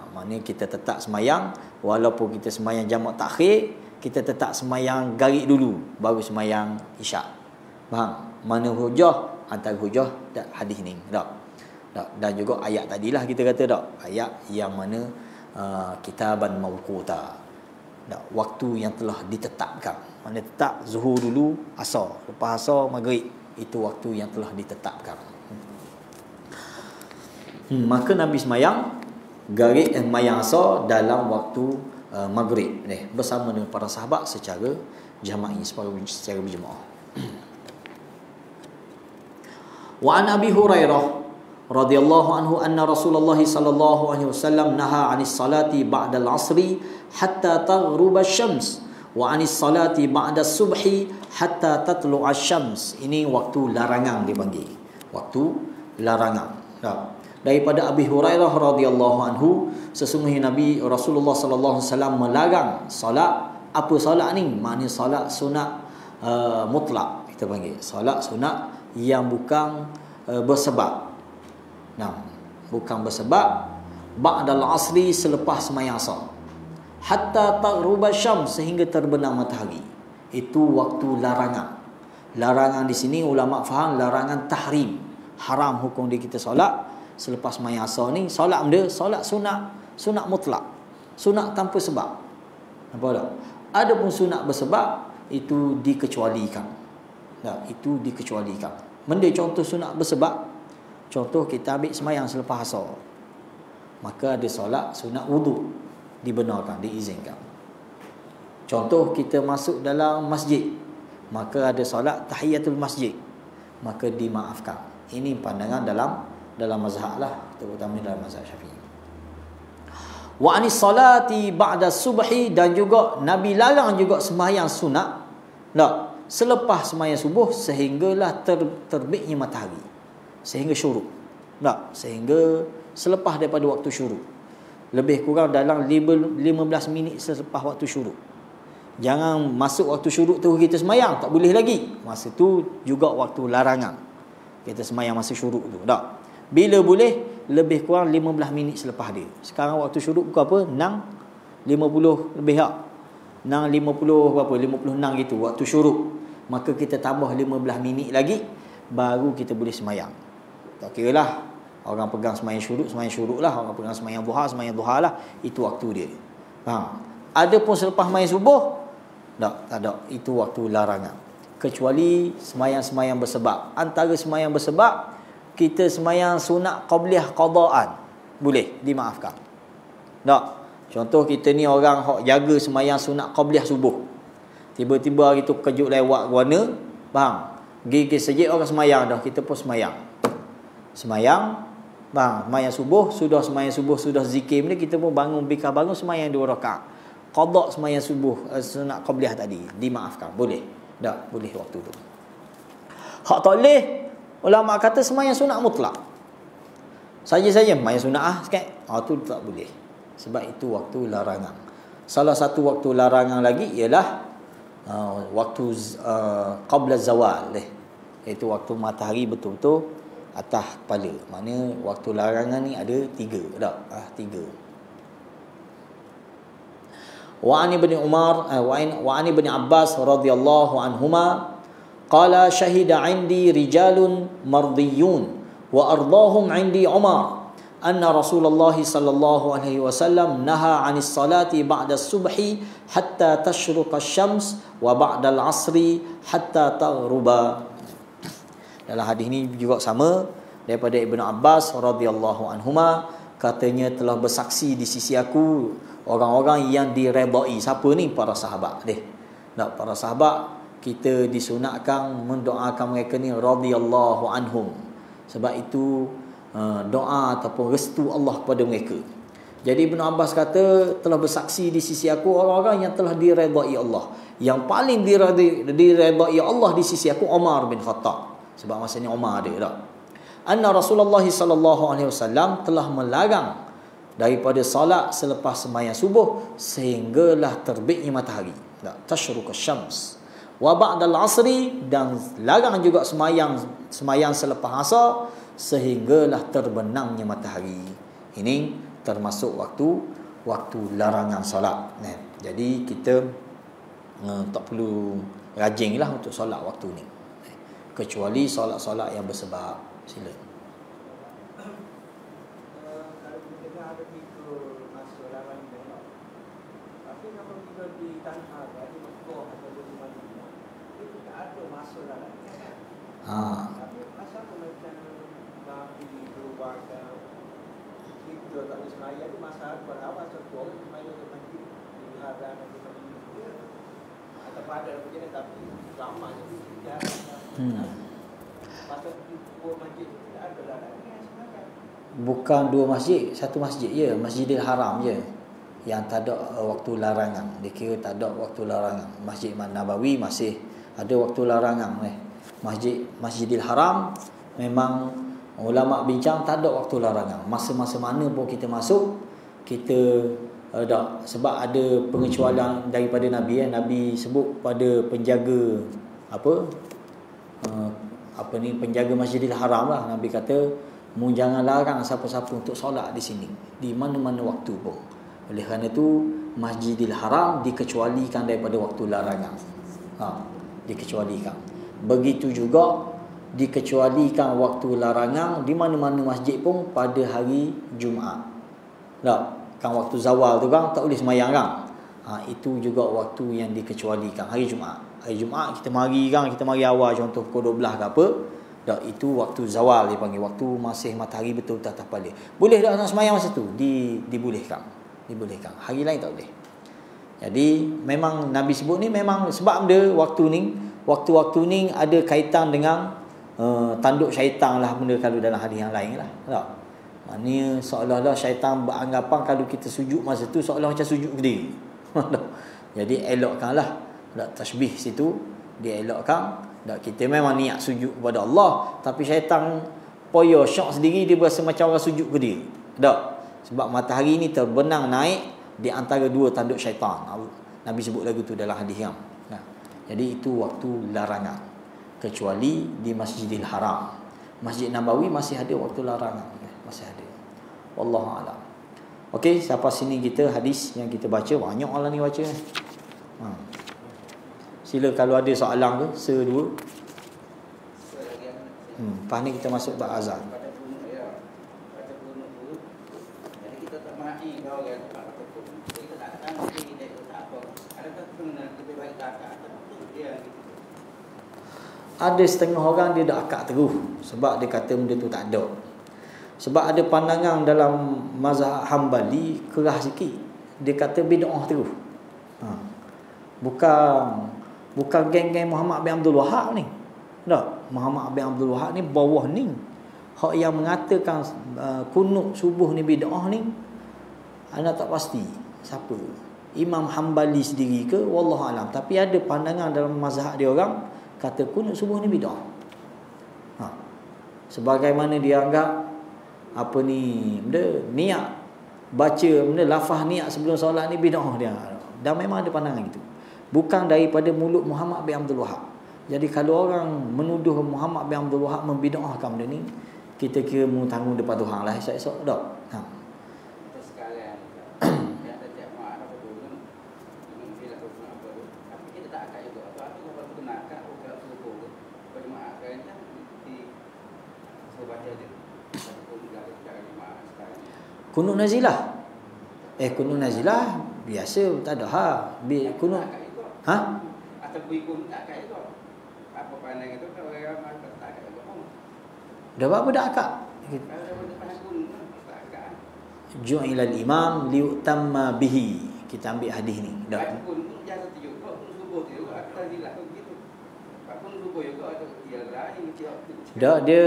Maknanya kita tetap sembahyang walaupun kita sembahyang jamak takhir, kita tetap semayang garik dulu baru semayang isyak. Faham? Mana hujah? Antara hujah dan hadis ni. Tak? Dan juga ayat tadilah kita kata tak? Ayat yang mana kitaban mawquta. Tak? Waktu yang telah ditetapkan. Mana tetap zuhur dulu, asar. Lepas asar, maghrib. Itu waktu yang telah ditetapkan. Maka Nabi semayang garik semayang asar dalam waktu maghrib bersama dengan para sahabat secara jama'i, secara berjemaah. Wa an Abi Hurairah radhiyallahu anhu anna Rasulullah sallallahu alaihi wasallam naha 'anis salati ba'da al-'asri hatta taghruba asy-syams wa 'anis salati ba'da as-subhi hatta tatlu'a asy-syams. Ini waktu larangan dipanggil. Waktu larangan. Daripada Abi Hurairah radhiyallahu anhu, sesungguhnya Nabi Rasulullah sallallahu alaihi wasallam melarang solat. Apa solat ni? Maknanya solat sunat mutlak, kita panggil solat sunat yang bukan bersebab. Bukan bersebab. Ba'dal asri, selepas sembahyang asar. Hatta taghruba syams, sehingga terbenam matahari. Itu waktu larangan. Larangan di sini ulama faham larangan tahrim. Haram hukum dia kita solat selepas sembahyang asar ni. Solat benda, solat sunat mutlak. Sunat tanpa sebab. Nampak tak? Adapun sunat bersebab itu dikecualikan. Itu dikecualikan. Benda contoh sunat bersebab, contoh kita ambil sembahyang selepas asar, maka ada solat sunat wuduk, dibenarkan, diizinkan. Contoh kita masuk dalam masjid, maka ada solat tahiyatul masjid, maka dimaafkan. Ini pandangan dalam mazhab lah, terutama dalam mazhab Syafi'i. Wa anis salati ba'da subhi, dan juga Nabi larang juga sembahyang sunat selepas sembahyang subuh sehinggalah terbitnya matahari, sehingga syuruk. Sehingga selepas daripada waktu syuruk, lebih kurang dalam 15 minit selepas waktu syuruk. Jangan masuk waktu syuruk tu kita sembahyang, tak boleh lagi. Masa tu juga waktu larangan kita sembahyang masa syuruk tu. Bila boleh? Lebih kurang 15 minit selepas dia. Sekarang waktu syuruk pukul apa? 6.50 lebih tak? 6.50 berapa? 56 gitu waktu syuruk. Maka kita tambah 15 minit lagi, baru kita boleh sembahyang. Tak kira lah orang pegang sembahyang syuruk lah. Orang pegang sembahyang duha lah. Itu waktu dia. Adapun selepas sembahyang subuh, tak ada. Itu waktu larangan. Kecuali sembahyang-sembahyang bersebab. Antara sembahyang bersebab, kita sembahyang sunat qabliyah qadaan, boleh dimaafkan. Tak? Contoh kita ni orang hok jaga sembahyang sunat qabliyah subuh. Tiba-tiba hari tu kejut lewat warna, faham? Gigi sejak orang sembahyang dah, kita pun sembahyang. Sembahyang sembahyang subuh sudah zikir ni, kita pun bangun sembahyang 2 rakaat. Qada sembahyang subuh sunat qabliyah tadi, dimaafkan, boleh. Tak? Boleh waktu tu. Hak tak boleh, ulama kata sembahyang sunat mutlak. Saja-saja sembahyang sunat sikit, tu tak boleh. Sebab itu waktu larangan. Salah satu waktu larangan lagi ialah waktu qabla zawal, iaitu waktu matahari betul-betul atas kepala. Maknanya waktu larangan ni ada 3, tak? 3. Wa an ibn Umar wa an ibn Abbas radhiyallahu anhuma qala syahida 'indi rijalun mardiyun wa ardahum 'indi Umar anna Rasulullah sallallahu alaihi wasallam naha 'anis salati ba'da as-subhi hatta tashruqa asy-syams wa ba'da al-'asri hatta taghruba. Dalam hadis ini juga sama daripada Ibnu Abbas radhiyallahu anhuma, katanya telah bersaksi di sisi aku orang-orang yang diredai. Siapa ni? Para sahabat para sahabat. Kita disunatkan mendoakan mereka ni radhiyallahu anhum. Sebab itu doa ataupun restu Allah kepada mereka. Jadi Ibn Abbas kata telah bersaksi di sisi aku orang-orang yang telah diredai Allah. Yang paling diredai Allah di sisi aku Umar bin Khattab. Sebab masa ni Umar ada tak? Anna Rasulullah sallallahu alaihi wasallam telah melarang daripada salat selepas sembahyang subuh sehinggalah terbitnya matahari. Tashruq asy-syams. Wa ba'dal 'asri, dan larang juga sembahyang selepas asar sehinggalah terbenamnya matahari. Ini termasuk waktu larangan solat. Jadi kita Tak perlu rajin lah untuk solat waktu ni, kecuali solat-solat yang bersebab. Sila. Kalau kita ada tiga masa larang ni, tapi kalau kita di tanah, di Mekah atau di Madinah, itu tak ada masa larang. Tapi masa apa macam Nabi berubah kita tak boleh semayang tu masa apa awal satu orang semayang di masjid di hadar di masjid atau pada begini tapi lama jadi tidak pasal dua masjid itu tidak ada larang semayang. Bukan dua masjid, satu masjid je, Masjidil Haram je yang tak ada waktu larangan. Dia kira tak ada waktu larangan. Masjid Nabawi masih ada waktu larangan. Masjidil Haram memang ulama bincang tak ada waktu larangan. Masa-masa mana pun kita masuk, kita ada, sebab ada pengecualian daripada Nabi. Nabi sebut pada penjaga penjaga Masjidil Haram lah. Nabi kata, mu jangan larang siapa-siapa untuk solat di sini di mana-mana waktu pun. Oleh kerana itu Masjidil Haram dikecualikan daripada waktu larangan. Dikecualikan. Begitu juga dikecualikan waktu larangan di mana-mana masjid pun pada hari Jumaat. Kan waktu zawal tu kan tak boleh sembahyang kan. Itu juga waktu yang dikecualikan, hari Jumaat. Hari Jumaat kita mari awal contoh pukul 12 ke apa. Itu waktu zawal dia panggil, waktu masih matahari betul tak balik. Boleh tak nak sembahyang masa tu? Dibolehkan. Hari lain tak boleh. Jadi memang Nabi sebut ni memang sebab dia waktu ni ada kaitan dengan tanduk syaitan lah benda kalau dalam hadis yang lain lah. Tak? Maknanya seolah-olah syaitan beranggapan kalau kita sujud masa tu seolah macam sujud gede. Jadi elokkanlah. Tasbih situ dia elokkan. Kita memang niat sujud kepada Allah, tapi syaitan poyo syok sendiri, dia berasa macam orang sujud gede. Sebab matahari ni terbenang naik di antara dua tanduk syaitan. Nabi sebut lagu tu dalam hadis yang. Jadi itu waktu larangan. Kecuali di Masjidil Haram. Masjid Nabawi masih ada waktu larangan. Masih ada. Wallahu a'lam. Okey, sampai sini kita hadis yang kita baca. Banyak orang ni baca. Sila kalau ada soalan ke, sedua. Lepas ni kita masuk bab azan. Ada setengah orang dia dah akad terus sebab dia kata benda tu tak ada. Sebab ada pandangan dalam mazhab Hambali keras sikit. Dia kata bid'ah terus. Bukan geng-geng Muhammad bin Abdul Wahab ni. Muhammad bin Abdul Wahab ni bawah ni. Hak yang mengatakan kunut subuh ni bid'ah ni, anda tak pasti siapa. Imam Hambali sendiri ke, wallahu alam. Tapi ada pandangan dalam mazhab dia orang kata kunut subuh ni bid'ah. Sebagaimana dia anggap niat baca lafaz niat sebelum solat ni bid'ah dia. Dan memang ada pandangan itu. Bukan daripada mulut Muhammad bin Abdul Wahab. Jadi kalau orang menuduh Muhammad bin Abdul Wahab membid'ahkan benda ni, kita kira tanggung depan Tuhan lah esok-esok dak. Sekarang yang setiap mak apa tu bila aku nak apa tu, tapi kita tak akak juga. Apa aku nak akak kalau subuh tu. Bagi mak akak kan di baca je. Aku juga cara mak sekarang. Kunut nazilah. Kunut nazilah biasa tak ada kunut. Atau ikut tak akak juga. Apa pandang itu kalau orang tak akak juga. Dah apa dah akak? Kalau dah pandang pun tak akak. Ju'ilal imam liutamma bihi. Kita ambil hadis ni. Dah pun jangan juga pun subuh tu akak nazilah begitu. Pun subuh juga ada dia lain dia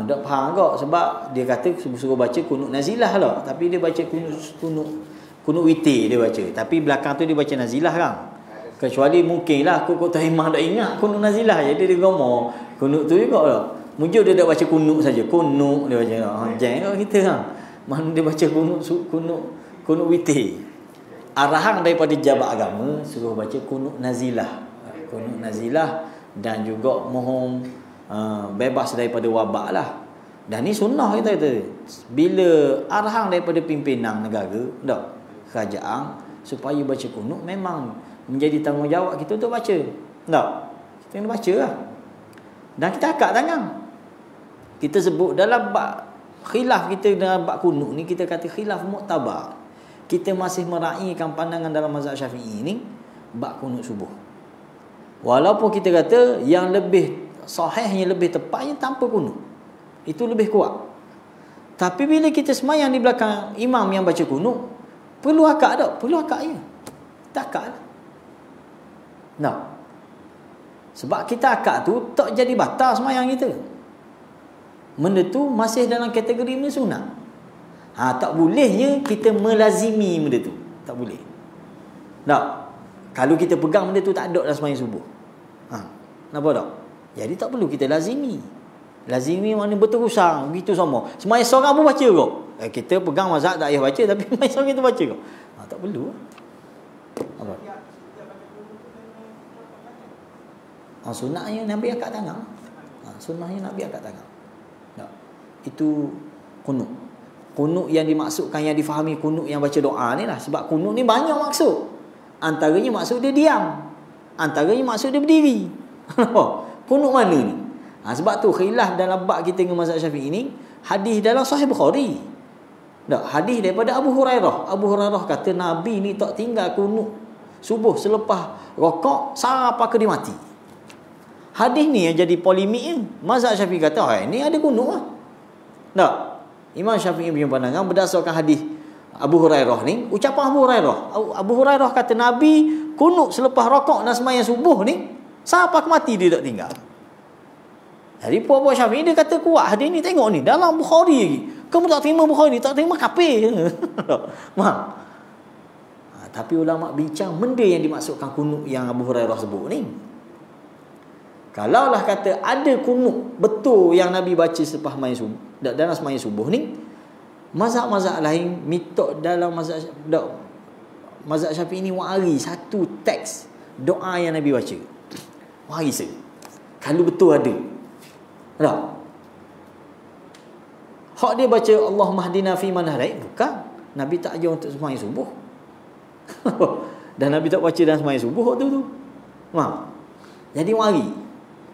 dak faham kok sebab dia kata suruh baca kunut nazilah lah, tapi dia baca kunut witir dia baca, tapi belakang tu dia baca nazilah kan. Kecuali mungkinlah kok tak imam dak ingat kunut nazilah, jadi dia ngomong kunut tu juga lah. Mujur dia dak baca kunut saja, kunut dia baca. Jangan kita kan. Mana dia baca kunut witir. Arahan daripada jabat agama suruh baca kunut nazilah. Kunut nazilah dan juga mohon bebas daripada wabak lah. Dan ni sunnah kita kata. Bila arahan daripada pimpinan negara, kerajaan supaya baca kunut, memang menjadi tanggungjawab kita untuk baca. Tak? Kita kena baca lah. Dan kita akad tangan. Kita sebut dalam bab khilaf kita dalam bab kunut ni, kita kata khilaf muktabar. Kita masih meraihkan pandangan dalam mazhab Syafi'i ni bab kunut subuh. Walaupun kita kata yang lebih sahihnya, lebih tepatnya tanpa kunut. Itu lebih kuat. Tapi bila kita semayang di belakang imam yang baca kunut, perlu akad tak? Perlu akad je. Tak akad lah. Nah. Sebab kita akad tu tak jadi batal semayang kita. Benda tu masih dalam kategori benda sunat. Tak bolehnya kita melazimi benda tu. Tak boleh. Tak. Kalau kita pegang benda tu tak ada dalam semayang subuh. Nampak tak? Jadi tak perlu kita lazimi. Lazimi makna berterusan begitu sama. Semayang seorang pun baca kok. Kita pegang mazhab tak payah baca, tapi semayang seorang kita baca kok. Tak perlu. Apa? Sunnahnya Nabi angkat tangan. Sunnahnya Nabi angkat tangan. Tak. Itu kunut. Kunut yang dimaksudkan, yang difahami kunut yang baca doa ni lah. Sebab kunut ni banyak maksud. Antaranya maksud dia diam. Antaranya maksud dia berdiri. Kunut mana ni? Sebab tu khilaf dalam bab kita dengan mazhab Syafi'i ni, hadis dalam Sahih Bukhari. Tak, hadis daripada Abu Hurairah. Abu Hurairah kata Nabi ni tak tinggal kunut subuh selepas rokok sampai ke dia mati. Hadis ni yang jadi polemik ni. Mazhab Syafi'i kata, ini ada kunut lah. Tak? Imam Syafi'i punya pandangan berdasarkan hadis Abu Hurairah ni, ucapan Abu Hurairah. Abu Hurairah kata Nabi kunut selepas rokok dan sembahyang subuh ni sampai ke mati dia tak tinggal. Jadi puak-puak Syafi'i dia kata kuat hadis ni, tengok ni dalam Bukhari lagi. Kamu tak terima Bukhari ni, tak terima kafir. Faham? Tapi ulama bincang benda yang dimaksudkan kunut yang Abu Hurairah sebut ni. Kalaulah kata ada kunut betul yang Nabi baca selepas sembahyang subuh, dalam sembahyang subuh ni, mazhab-mazhab lain mitok dalam mazhab Syafi'i ni wari satu teks doa yang Nabi baca. Wari se. Kalau betul ada. Tak? Hak dia baca Allahumma hdina fi man hadait, bukan. Nabi tak ajar untuk sembahyang subuh. Dan Nabi tak baca dalam sembahyang subuh waktu tu. Faham? Jadi wari.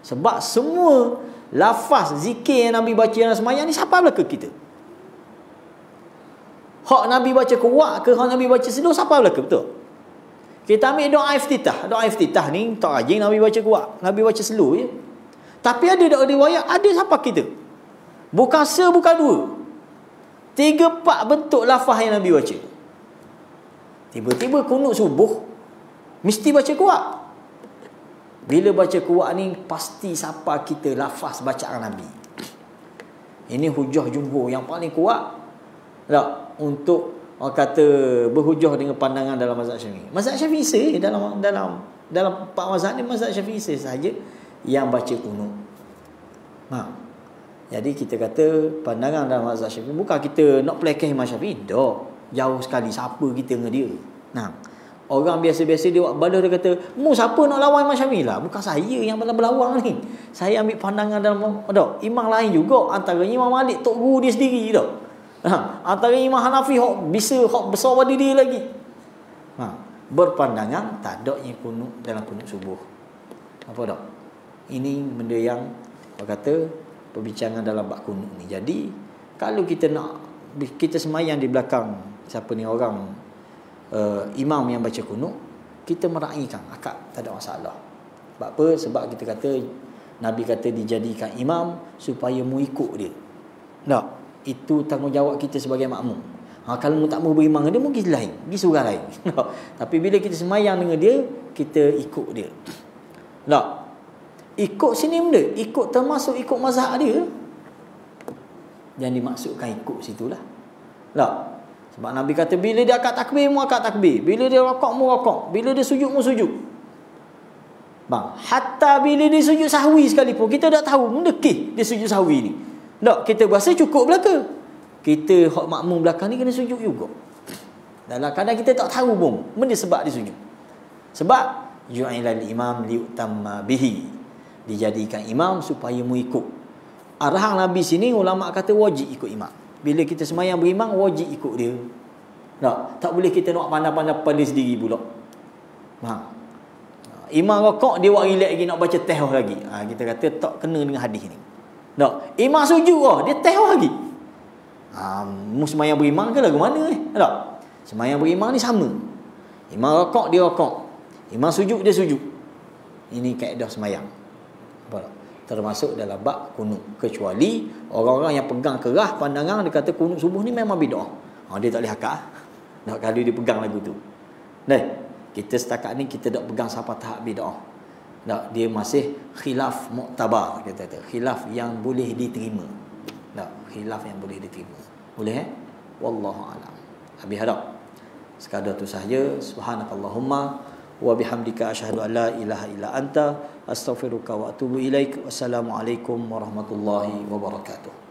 Sebab semua lafaz zikir yang Nabi baca dalam sembahyang ni siapa belaka kita? Hak Nabi baca kuat ke hak Nabi baca slow, siapa belaka betul? Kita ambil doa iftitah. Doa iftitah ni tak rajin Nabi baca kuat, Nabi baca slow je. Tapi ada doa riwayat, ada siapa kita? Bukan se, bukan dua. 3-4 bentuk lafaz yang Nabi baca. Tiba-tiba kunut subuh mesti baca kuat. Bila baca kuat ni pasti siapa kita lafaz bacaan Nabi. Ini hujah jumhur yang paling kuat tak untuk orang kata berhujah dengan pandangan dalam mazhab Syafi'i. Mazhab Syafi'i dalam pak mazhab ni mazhab Syafi'i saja yang baca kunut. Jadi kita kata pandangan dalam mazhab Syafi'i bukan kita nak pelekeh Imam Syafi'i, dah jauh sekali siapa kita dengan dia. Orang biasa-biasa dia buat balas, dia kata, "Mu siapa nak lawan Imam Syafi'i lah? Bukan saya yang berlawang ni. Saya ambil pandangan dalam imam lain juga, antaranya Imam Malik, tok guru dia sendiri dah. Antara Imam Hanafi hok bisa hok besar pada dia lagi." Berpandangan tak ada yang kunut dalam kunut subuh. Apa tak? Ini benda yang orang kata perbincangan dalam bab kunut ni. Jadi kalau kita nak kita semayang di belakang siapa ni orang imam yang baca kunut, kita meraihkan akad, tak ada masalah. Sebab apa? Sebab kita kata Nabi kata dijadikan imam supaya mu ikut dia. Tak? Itu tanggungjawab kita sebagai makmum. Kalau mu tak mau berimam dengan dia, mungkin lain, pergi surah lain. Tapi bila kita semayang dengan dia, kita ikut dia. Tak? Ikut sini benda, ikut termasuk ikut mazhab dia. Yang dimaksudkan ikut situlah. Tak? Sebab Nabi kata bila dia akad takbir, mu akad takbir. Bila dia rokok, mu rokok. Bila dia sujud, mu sujud. Hatta bila dia sujud sahwi sekalipun, kita tak tahu mendekih dia sujud sahwi ni. Tak, kita berasa cukup belaka. Kita hak makmum belakang ni kena sujud juga. Dalam kadang kita tak tahu pun benda sebab dia sujud. Sebab ju'ilal imam liutamma bihi. Dijadikan imam supaya mu ikut. Arahan Nabi sini ulama kata wajib ikut imam. Bila kita semayang berimam, wajib ikut dia. Tak boleh kita nak pandang-pandang pada sendiri pula. Imam rokok dia buat relax lagi nak baca teh lagi. Kita kata tak kena dengan hadis ni. Tak. Imam sujud dia teh lagi. Sembahyang berimam ke lagu mana ni? Tak. Sembahyang berimam ni sama. Imam rokok dia rokok. Imam sujud dia sujud. Ini kaedah sembahyang. Termasuk dalam bab kunut, kecuali orang-orang yang pegang keras pandangan dia kata kunut subuh ni memang bid'ah. Dia tak boleh hakak. Nak kalau dia pegang lagu tu. Kita setakat ni kita tak pegang sampai tahap bid'ah. Dia masih khilaf muktabar, kita kata. Khilaf yang boleh diterima. Khilaf yang boleh diterima. Boleh wallahu alam. Habis hadap. Sekadar tu sahaja. Subhanakallahumma wa bihamdika asyhadu an la ilaha illa anta astaghfiruka wa atubu ilaik. Wassalamualaikum warahmatullahi wabarakatuh.